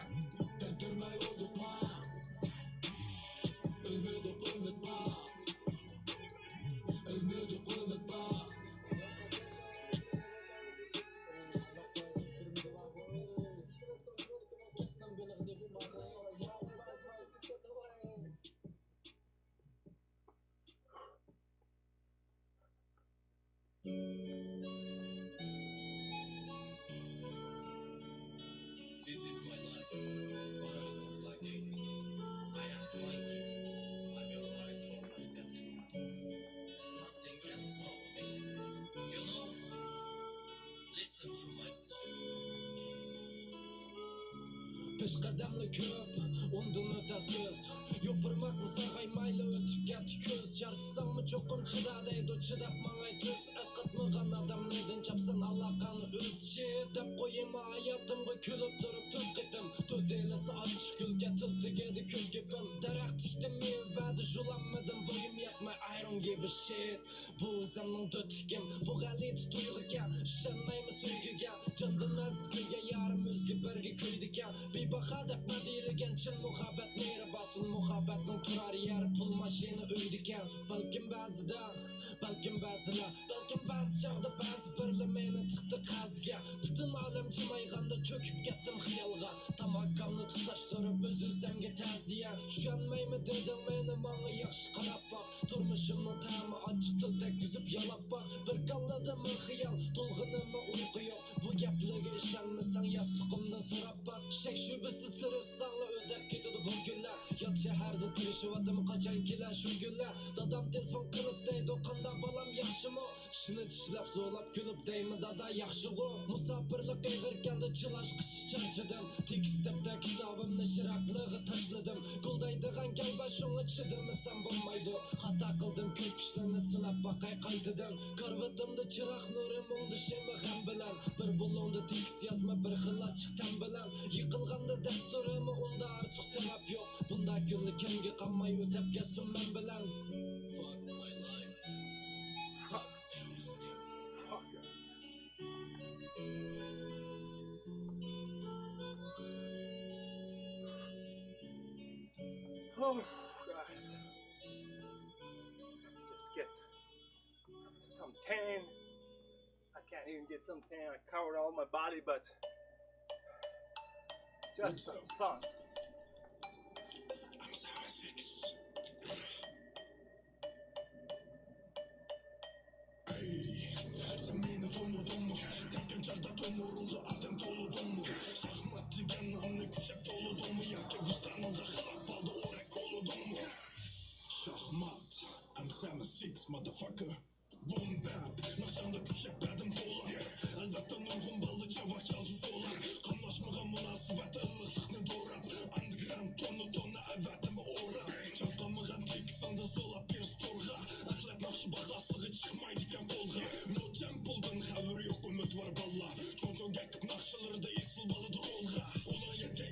This is my life, but I don't like it. I am like you. I'm your life for myself too. Nothing can stop me. You know, listen to my song. Beş kademli köp, ondan öte söz. Yopurmaklı sağaymayla ötüp get köz. Çarçısam mı çokum çıda deydi, çıdap mağay töz. Eskatmıgan adam neden çapsan alakanı öz. Shit dep koyayım hayatımı külüp durup tut gittim. Tut eylesi açı külge tıltı gedi kül gibim. Darak tiktim mevbedi julanmadım. Boyum yetmay iron gibi shit. Bu zemnin dötükim, bu galit tuyğuken. Şenmayımı söygügen, candan aziz külge yarım özgü bergi köydüken. Bir bakadak madirigen çın muhabbet neyre basın. Muhabbetin turar yer pul maşini öydüken. Balkim bazıda, balkim bazıla. Balkim bazı çağda bazı birli meni tıktı kazga. Bütün alem cimayganda çöküp gettim hıyalga. Tamakkamni tutaş sorup üzülsemge taziye. Üşenmeymi dedim meni mani yaxşı qarap bak. Turmuşumның tamı acıtıl tek yüzüp yalap bak. Bir kalladım hıyal, dolğınımı uyku yok. Bu gepligi işenmesen yastıqımdan sorap bak. Şübhesiz tırısanla ödep ketidi bu günler. Yat şehirde tirişivadım kaçan kiler şu günler. Dadam telefon kılıp deydi o kanda balam yaxşı mı? Şını dişlep zo'lap gülüp deymi dada yaxşı go. Musafirlik eğirkende çılaş kışı çarçıdım. Tek istepte kitabımni şiraklığı taşladım. Guldaydıgan gelba şunu çidimesem bulmaydı. Hata kıldım köpüşlerini sınap bakay kaytıdım. Karvatımda çırak nurim ondu şemi hem bilen. Bir bulundu tekis yazma bir hıla çıktan bilen. Yıkılganda dasturimi onda artık sebep yok. Bunda gülü kemgi qammay ötep geçsin men bilen. Fuck my life. Fuck everything. Fuck everything. Oh, guys. Just get some tan. I can't even get some tan. I covered all my body, but just some sun. I'm 76. Sen beni tanıdın mı? Tekken çarda tomurumda adım doludun mu? Şahmat digen namlı küçük doludun mu? Ya ki vicdanında hılap baldı orek oludun mu? Şahmat, I'm 76 motherfucker. Boom bap, naşanda küçük bedim dolar. Elbette nurgun balı çavak çaldı solar. Kanlaşmağa münasibeti ılıqlıqını doğrat. Underground tonu elbetimi uğrat. Çatlamıgan tek sanda solap bir storga. Ahlak nakşı bağlasığı çıkmaydiken kolga. No temple'dan xabir yok ümit var balla. Çon gekip nakşıları da isil balıdır olga. Kolay yetke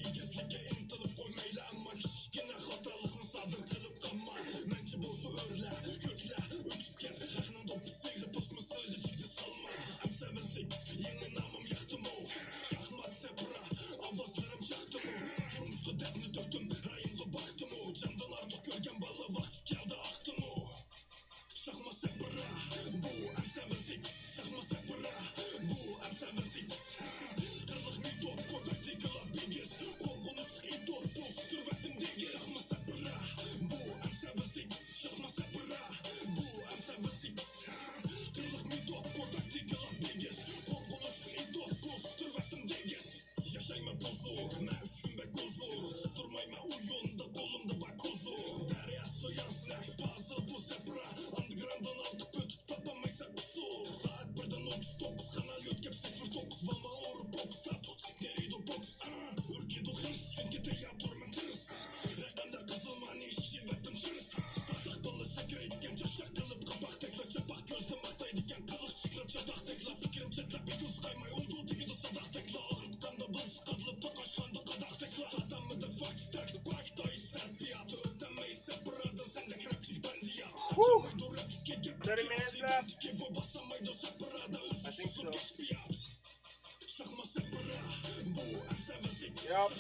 Yep.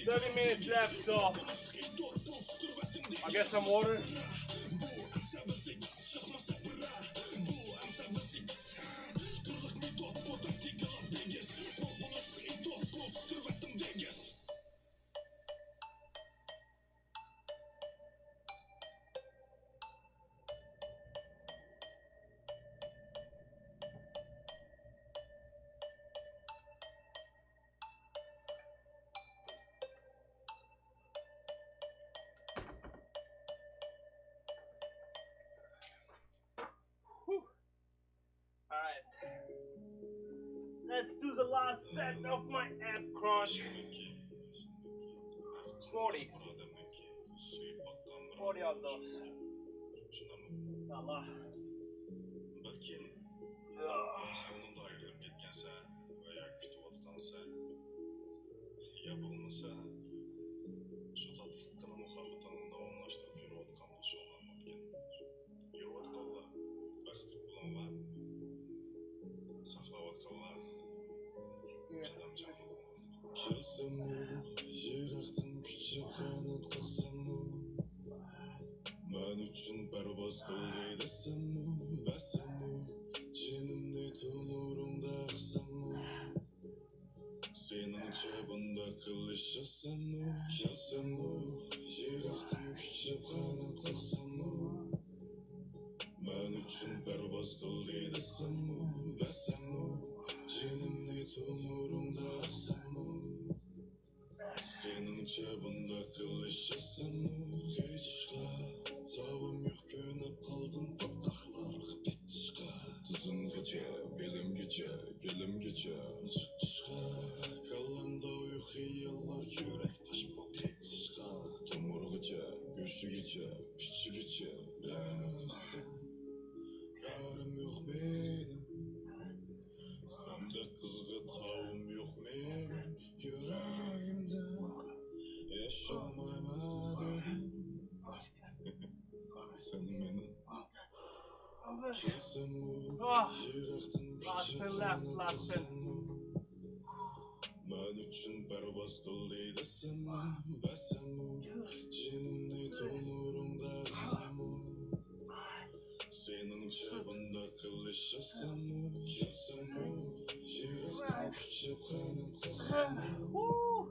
30 minutes left, so I'll get some water. Alright. Let's do the last set of my ab crunch. 40. 40 of those. Allah. Ben üçün pervaz kıldı desem mi, besem mi? Cinimde tumurumda aksam mı? Senin çabında kılıç asam mı? Kelsem mi? Jiraktan küçük kanat aksam mı? Ben üçün pervaz kıldı desem mi, besem mi? Cinimde tumurumda aksam mı? Senin çabında kılıç asam mı? Geçka Tavım yok könüp kaldım patlaklar bitişka Tuzun gece, belim gece, gelim gece Çıkışka Kallamda uyku yallar yürek taş paketişka Tumur gece, güçlü gece, pişçi gece Bensin Yarım yok benim Sende kızgı tavım yok benim Yüreğimde Yaşamayma dedim Sen benim Kimsin bu Last spin left, last spin. Ben üçün pervaz kıldı desem mi, besem mi? Cinimde tumurumda aksam mı? Senin çabında kılıç asam mı? Kimsin bu? Jiraktan küçük kanım kasam mı?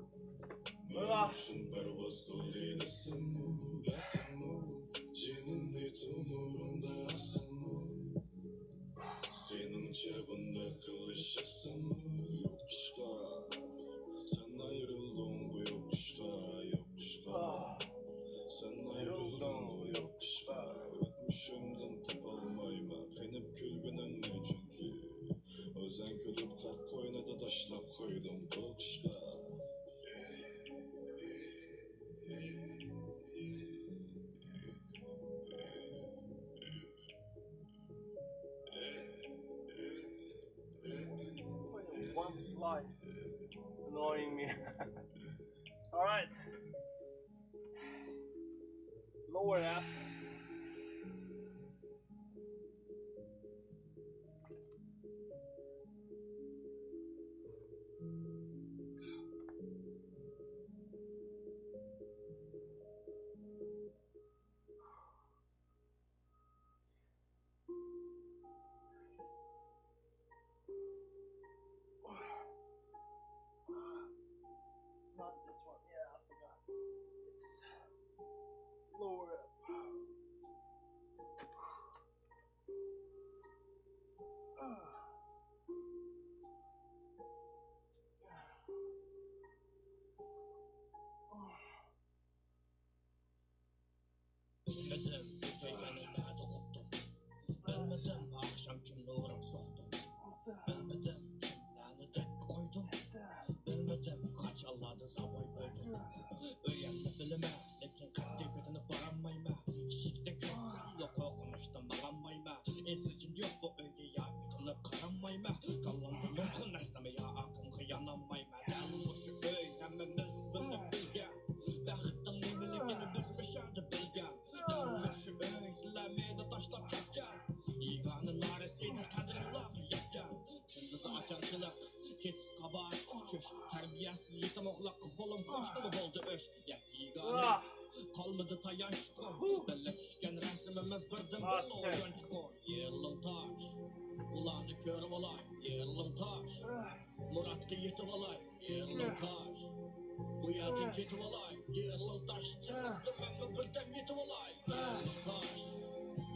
Ben üçün pervaz kıldı desem mi, besem mi? Cinimde tumurumda aksam mı? Senin çabında kılıç asam mı? Yok pişka Sen ayrıldın bu yok pişka, yok pişka Sen ayrıldın bu yok pişka Ötmüşümden tapalmayma Penip külgünün ne çünkü Özen külüp kalk koyuna da taşlap koydum bu pişka One fly. Annoying me. Alright. Lower that. Not this one. Yeah, I forgot. It's lower up. Bilmedim, köygenin nerede koptum Bilmedim, akşam kimle uğrap soktum Bilmedim, kimlerini dek koydum Bilmedim, kaç Allah'da savoy böldüm Öğrenme bilime, lekin kaddeferini baranmayma Işıkta görsem yok okumuştum baranmayma Ensicim yok bu öyle ya, bütünüp köş. Terbiyesiz yetim oğlak kolum hoşta mı oldu öş? Yegane kalmadı tayançko. Belle düşken resimimiz birden bolu oyunçko. Yılın taş, ulanı körüm olay. Yılın taş, Murat'ı yetim olay. Yılın taş, bu yerden yetim olay. Yılın taş, çıkızdı ben mi birden yetim olay. Yılın taş,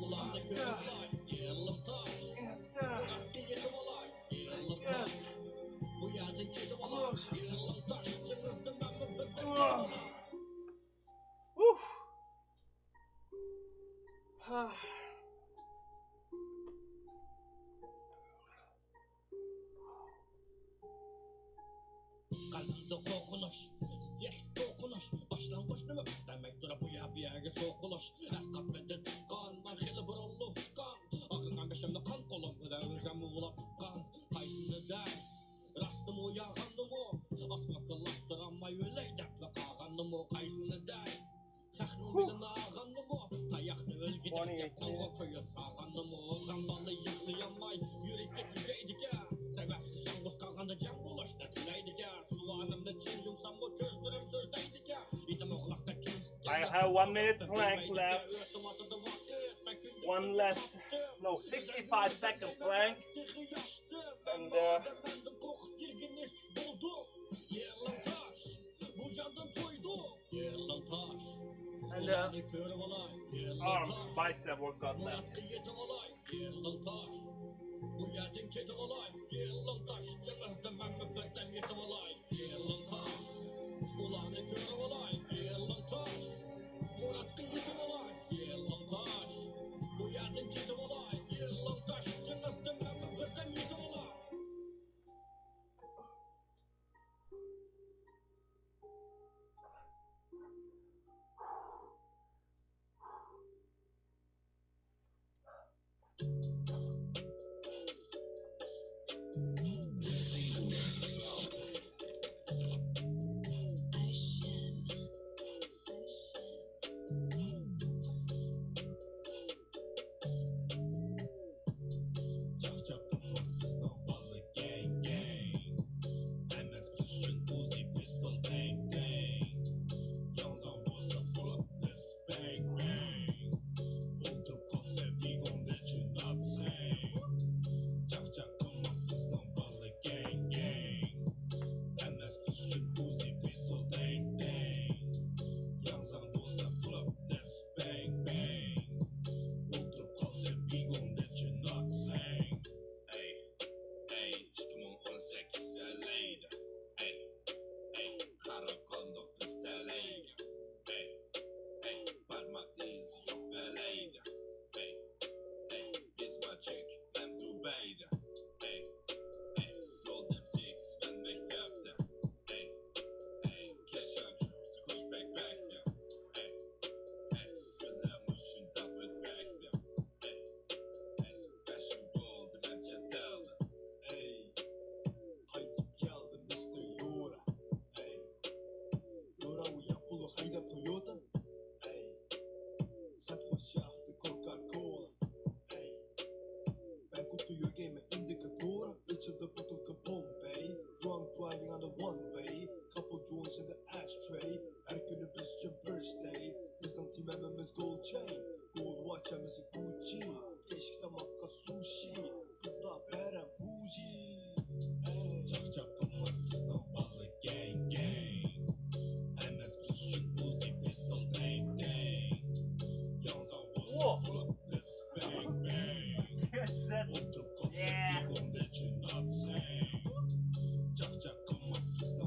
ulanı körüm olay. Yılın taş, Murat'ı yetim olay. Yılın taş, bu yerden yetim olay. Yılın taş, çıkızdı ben mi birden yetim olay. Kalbimde korkunuş, ziddiyet korkunuş. Başlangıç nima demek dura bu ya bir yerge sokuluş. Eskat bende kan, ben hili burullu kan. Akılgan beşimde kan kolum kadar özemi ulap kan. Kaysını der, rastım uyagandım o. Asma kıllaştıramay öyleydik ve kağandım o. Kaysını der, Kaxның белін ағанды мо, таяқты өлгіден деп қолға көйі сағанды мо. Қамбалы йықлыямай, юрекке жүзейді ке. Себепсіз жалғыз қалғанды жан болашты тілейді ке. Суанымды чын жұмсам мо, көздірім сөздейді ке. Итім оғлақта кемсіткен. I have 1 minute plank left. 65 second plank. And arm bicep workout left. Bu yerden kedi olay, yılın taş, cılızdım ben mi birden yetim olay. Yılın taş, ulan kör olay, yılın taş, Murat'ın yetim olay, yılın taş. Bu yerden kedi olay, yılın taş, cılızdım ben mi birden yetim olay.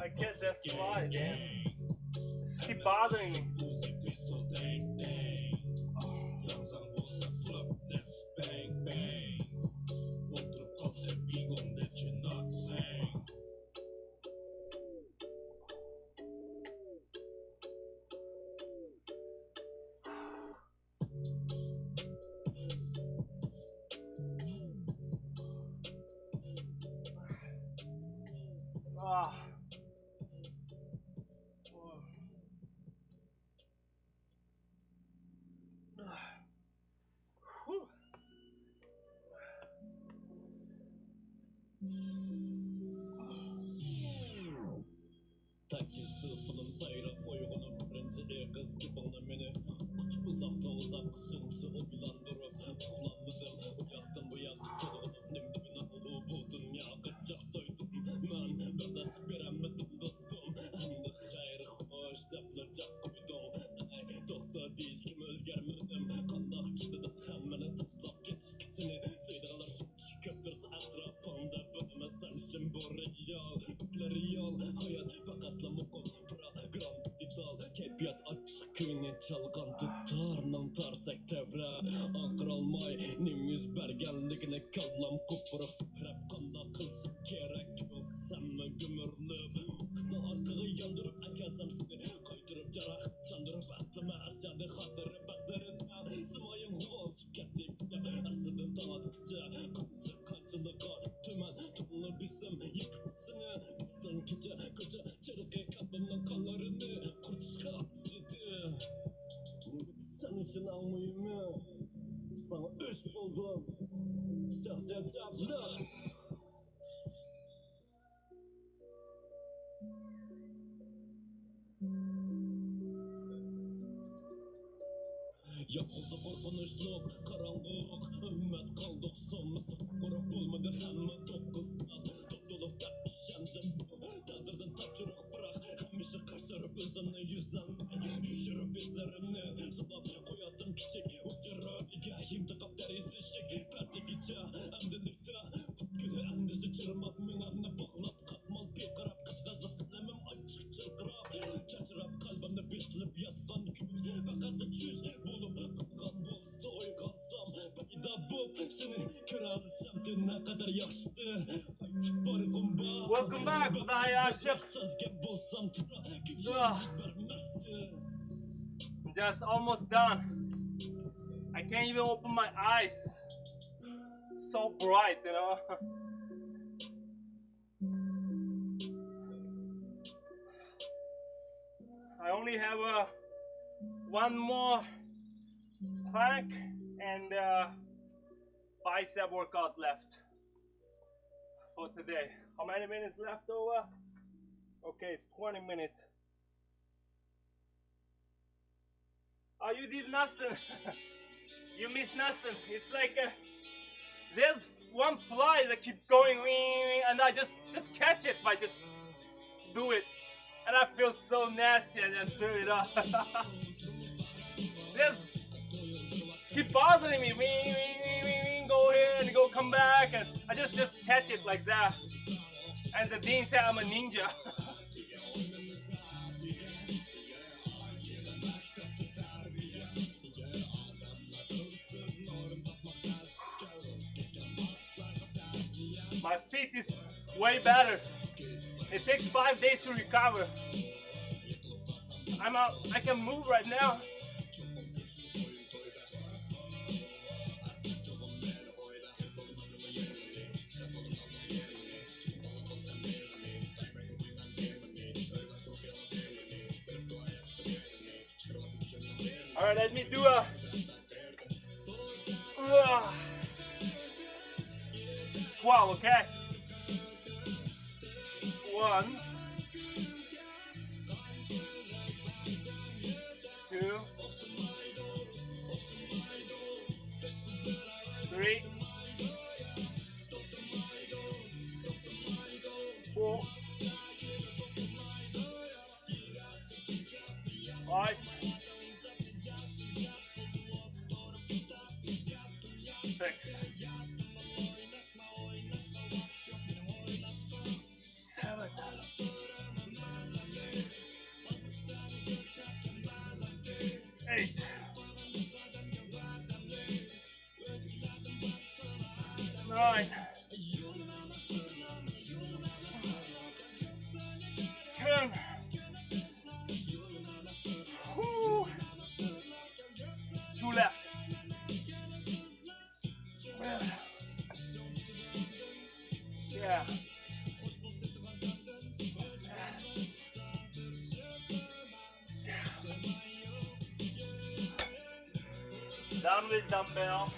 I get that fly, damn. This keep bothering me. real hayat fakat lamukon program digital keyfiyat açık köyüne çalgan tutar nam tarsak tevra anqıralmay nim yüz bergenligine kallam kupurub sprep kanda kılsın gerek olsam gümürlüb kıtna arkağı yandırıp akazam seni koydurup jaraq çandırıp aklıma asyada hatırı baklarıtma sımayım olsup kettik asıdın tanıdıkça kançılığa tümen tutulu bizim yıkısını tutun gece çırıkı kapımın kanlarını kurtuşka aksidi sen için almayımı sana üç buldum şahsiyet yaptı. Yapıldı korkunçluk, karanlık, ümmet kaldık sonrası Bırak olmadı hemme dokuzdan Topluluk da üşendim Tadırdın tapçırık bırak Hemmişe kaçırıp özünü yüzden Düşürüp izlerini Zıplap koyadım küçük Uçurur hikayim tıkap deriz düşük Perde gece emdilikte Kutkülü endişi çırmak Minanını bağlap katmal bir karap Katta zıplemem açık çırkırap Çarçırap kalbimde beşlip yattan güç Fakat da çüz bulup Kan bolsa oygansam Payda bulup seni kör alsam ne kadar yaşlı Bari gumba Welcome back, daha yaşık. Just almost done. I can't even open my eyes. So bright, you know. I only have one more plank and bicep workout left for today. How many minutes left over? Okay, it's 20 minutes. Oh, you did nothing. You missed nothing. It's like there's one fly that keeps going and I just catch it by just do it. And I feel so nasty and then throw it up. Just keep bothering me. Go here and go come back and I just catch it like that. And the Dean said I'm a ninja. My feet is way better. It takes 5 days to recover. I'm out. I can move right now. All right, let me do a 12, okay? 1, 2, 3, 4, 5, 6, 7, 8, 9, 10. Whew. 2 left. Yeah. Done with dumbbell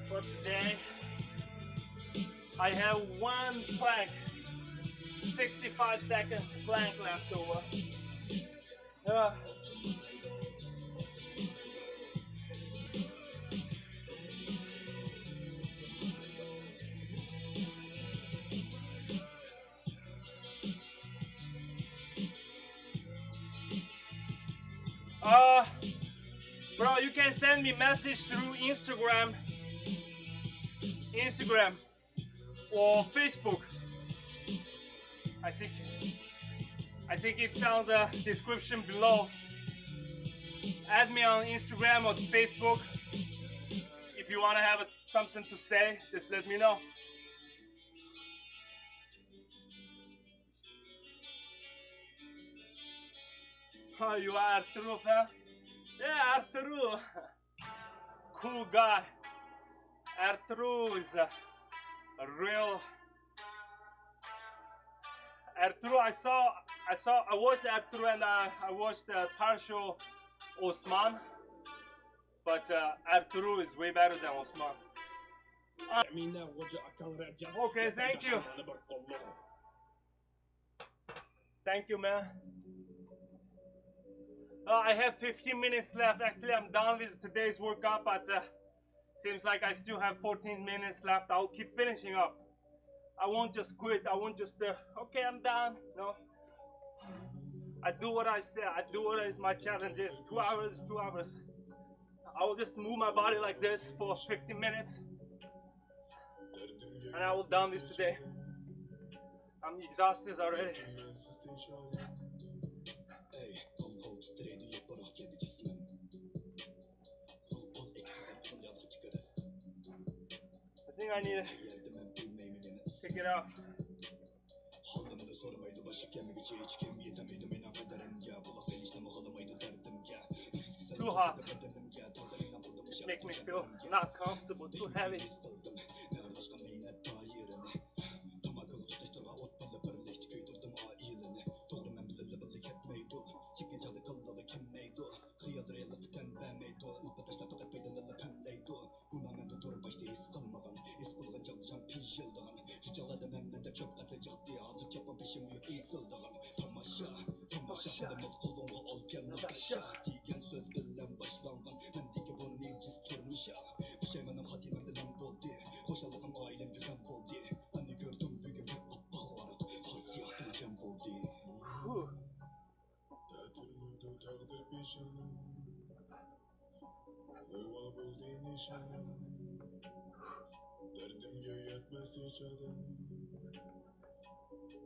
for today. I have one plank, 65-second plank left over. Bro, you can send me message through Instagram or Facebook. I think it's on the description below. Add me on Instagram or Facebook. If you want to have something to say, just let me know. Oh, you are Arturo, huh? Yeah, Arturo. Cool guy. Arturo is a real. Arturo, I watched Arturo and I watched partial Osman, but Arturo is way better than Osman. Okay, thank you. Thank you, man. I have 15 minutes left. Actually, I'm done with today's workout, but seems like I still have 14 minutes left. I'll keep finishing up. I won't just quit. I won't just, okay, I'm done. No. I do what I say. I do what is my challenge is. 2 hours, 2 hours. I will just move my body like this for 15 minutes. And I will done this today. I'm exhausted already. I think I need to check it out. Too hot. It makes me feel not comfortable, too heavy.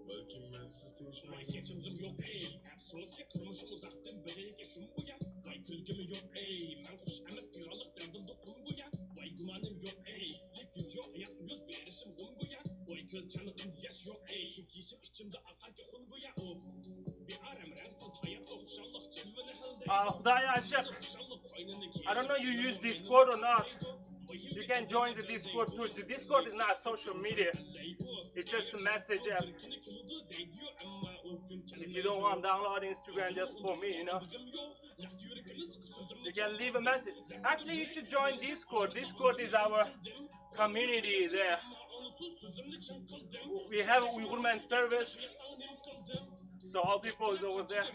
Belki mensiz değişen Vay çetimdim yok ey Ersoğuzca kırmışım uzaktım Becelik eşim bu ya Vay külgümü yok ey Men kuş emez piralık derdim dokun bu ya Vay gümanım yok ey Lip yüz yok hayat yüz bir erişim kum bu ya Vay göz canıkım yaş yok ey Çünkü işim içimde akar ki hun bu ya Of Bir arem rensiz hayat okşallık cilvene halde Hudaya Aşık, I don't know you use Discord or not. You can join the Discord too. The Discord is not social media. It's just a message app. If you don't want to download Instagram just for me, you know, you can leave a message. Actually, you should join Discord. Discord is our community there. We have an Uyghur Man service, so all people is always there.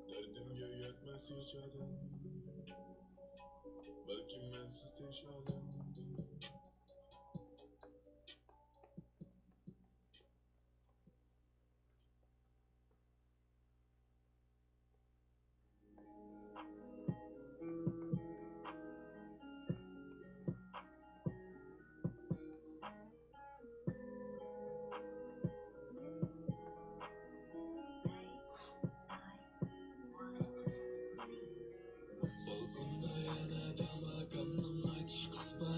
Derdimge yetmez hiç adam Belki mensiz değişelim Balkonda yana dama kamnım aç kısma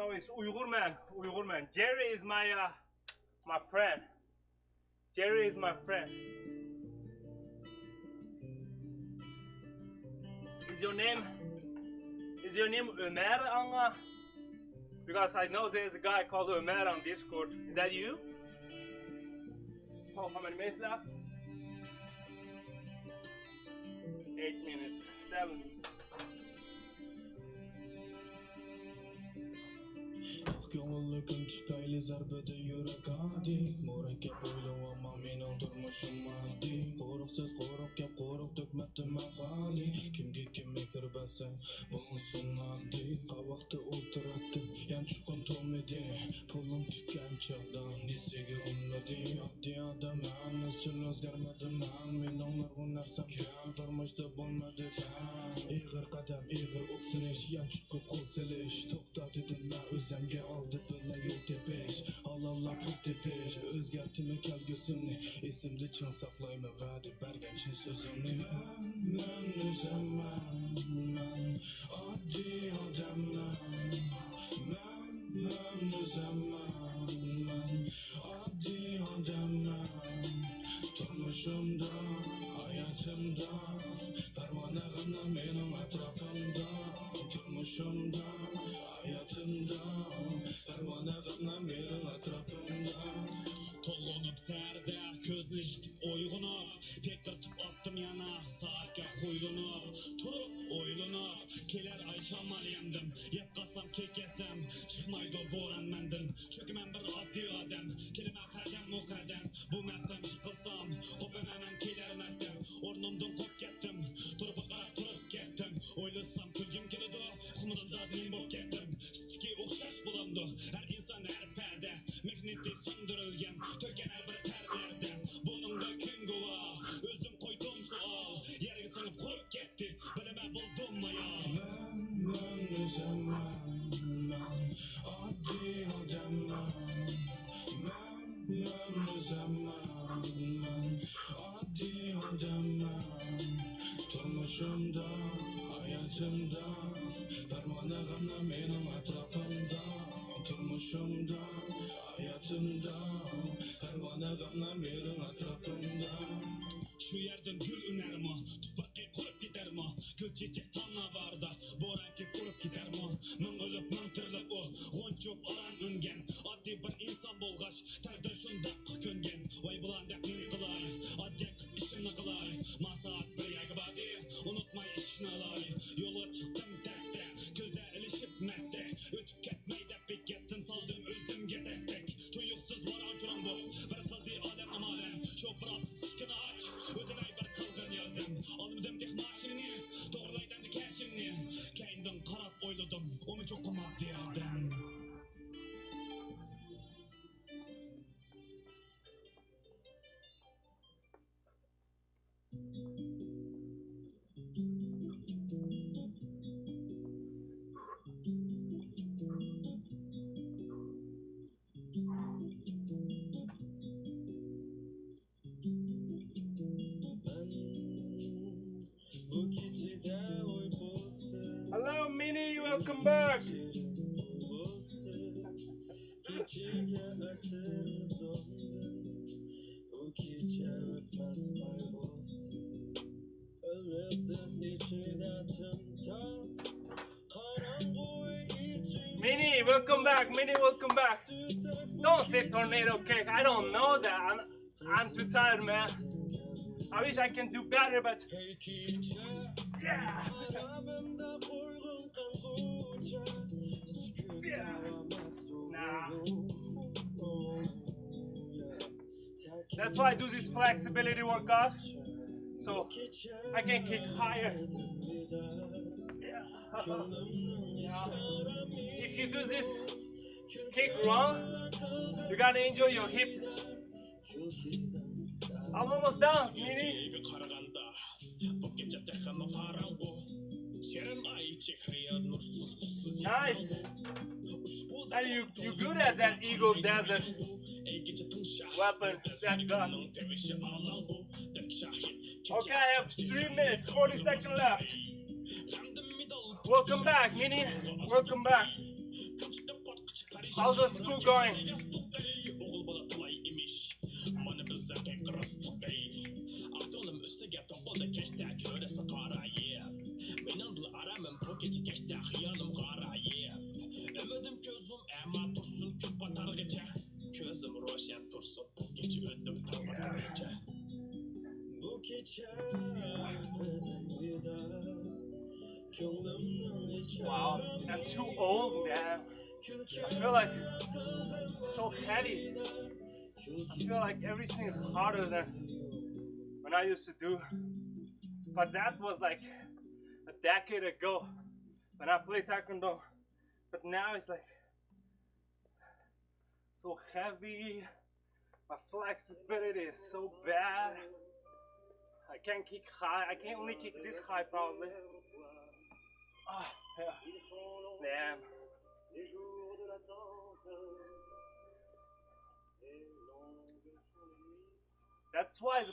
Oh, it's Uyghur Man. Uyghur Man. Jerry is my my friend. Jerry is my friend. Is your name Ömer Anga? Because I know there's a guy called Ömer on Discord. Is that you? Oh, how many minutes left? 8 minutes. 7. Ko'ngilli kun tufayli zarbada yurak adi murakkab o'ylov ammo mening turmushim oddiy qo'riqsiz qo'riq gap qo'riq to'kmabdi maqoli kimga kim mehr bersa bo'lsin oddiy qavaqda o'tiribdi yanchuqim to'midi pulim tutgan chog'dan nesiga unladi oddiy odamman izchil o'zgarmadiman mening nurg'un narsam kam turmushda bo'lmadi ig'ir qadam ig'ir o'ksinish yanchuqib qo'l silish to'xta dedimlar o'zimga oldi bilan yo'l tepish halollar pul tepish o'zgartimi kelgusimni esimda chin saqlayman va'da bergan chin so'zimni man o'zimman oddiy odamman man o'zimman oddiy odamman turmushimda hayotimda parvona g'amlar mening atrofimda turmushimda hayotimda parvona g'amlar mening atrofimda to'lg'onib sarda ko'zni yitib uyg'onib tek turtib otdim yana saatga qo'yilib turib o'ylanib kelar ay shamol yandim yeb qolsam kekasam chiqmaydi bo'ron mandan chunki men bir oddiy odam kelma qadam muqaddam bu maqtam chiqilsam qo'panaman kelar maqtam o'rnimdan qo'p ketdim turib qarab turib ketdim o'ylasam kulgim keladi xumidim zotning bo'lib ketdim sizga o'xshash bo'lamdi har inson har payda mehnatda sindirilgan to'kkan har bir tarlarda buningda kim guvoh o'zim qo'ydim savol yerga sinib qurib ketdi bilma bo'ldimmi yo man o'zimman oddiy odamman man o'zimman oddiy odamman turmushimda hayotimda parvona g'amlar mening atrofimda turmushimda hayotimda parvona g'amlar mening atrofimda shu yerdan gul unarmi tuproqqa qurib ketarmi gul chechak tonna barda bo'ron kelib urib ketarmi ming o'lib ming tirilib u g'unchoq olam ungan oddiy bir inson bo'lg'ach taqdir shundoq ko'ngan voy bulan deb ne qilay oddiy ishimni qilay masoat bir yag'badi unutmay ishni olay yo'lga chiqdim takda ko'zlar ilishib masta o'tib ketmay deb bekatdan soldim o'zimga dastak tuyuqsiz voronchirim bu bir qildi odam amolan cho'proq ishkini och o'tilay bir qilgan yordam olmadim deh mashinani to'g'rilaydan kashimni keyindan qarab o'yladim uni cho'qim oddiy odam Hello, Minnie. Welcome back. Minnie, welcome back. Minnie, welcome back. Don't say tornado cake. I don't know that. I'm too tired, man. I wish I can do better, but yeah. Nah. That's why I do this flexibility workout, so I can kick higher. If you do this kick wrong, you gotta enjoy your hip. I'm almost done, Minnie. Nice. And you good at that Eagle Desert weapon, that gun. Okay, I have 3 minutes, 40 seconds left. Welcome back, Minnie. Welcome back. How's the school going? Wow, I'm too old, man. I feel like so heavy. I feel like everything is harder than when I used to do. But that was like a decade ago when I played Taekwondo. But now it's like so heavy. My flexibility is so bad. I can't kick high. I can only kick this high probably. Oh, yeah. Damn. That's why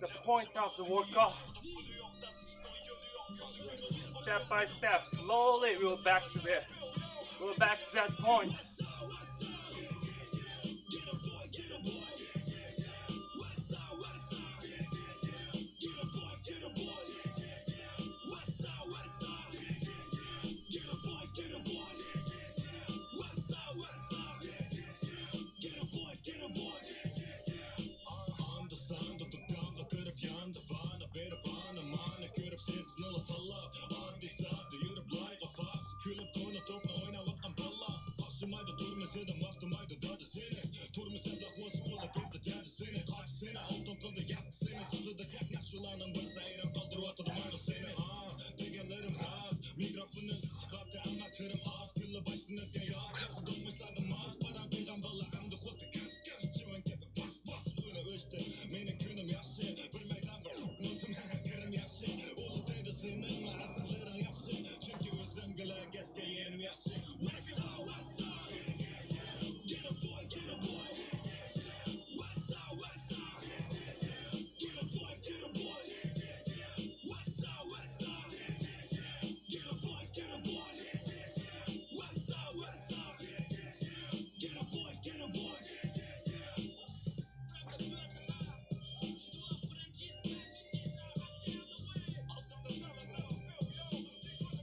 the point of the workout. Step by step, slowly we'll back to there. We'll back to that point.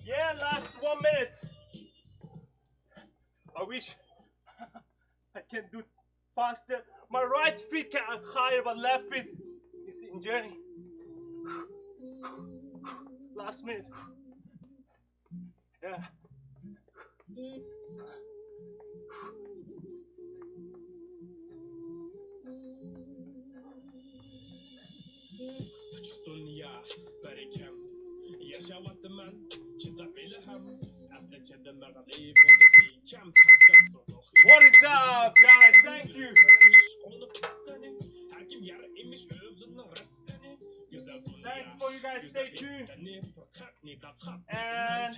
Yeah, last 1 minute. I wish I can do faster. My right feet can higher, but left feet is in journey. Last minute. Yeah. What is up, guys? Thank you. Thanks for you guys. Stay tuned. And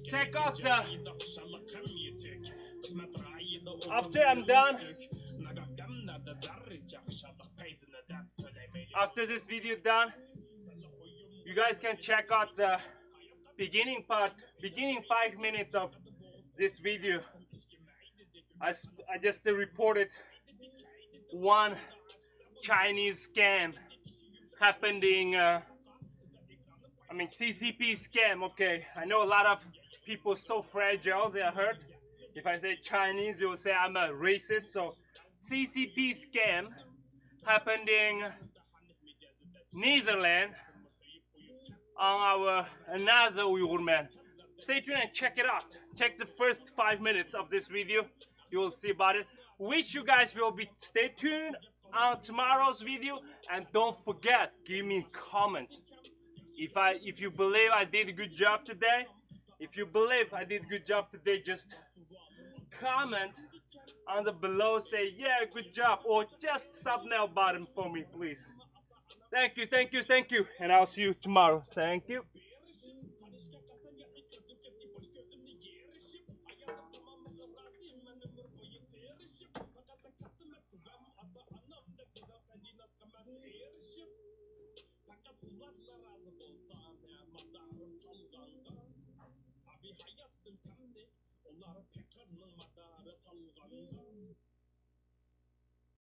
check out after I'm done. After this video done, you guys can check out the beginning 5 minutes of this video. I just reported one Chinese scam happening. CCP scam. Okay, I know a lot of people so fragile they are hurt. If I say Chinese, they will say I'm a racist. So CCP scam happened in Netherlands on our another Uyghur man. Stay tuned and check it out. Check the first 5 minutes of this video. You will see about it. Wish you guys will stay tuned on tomorrow's video, and don't forget, give me a comment. If you believe I did a good job today, just comment on the below, say yeah, good job, or just thumbnail button for me, please. Thank you, and I'll see you tomorrow. Thank you.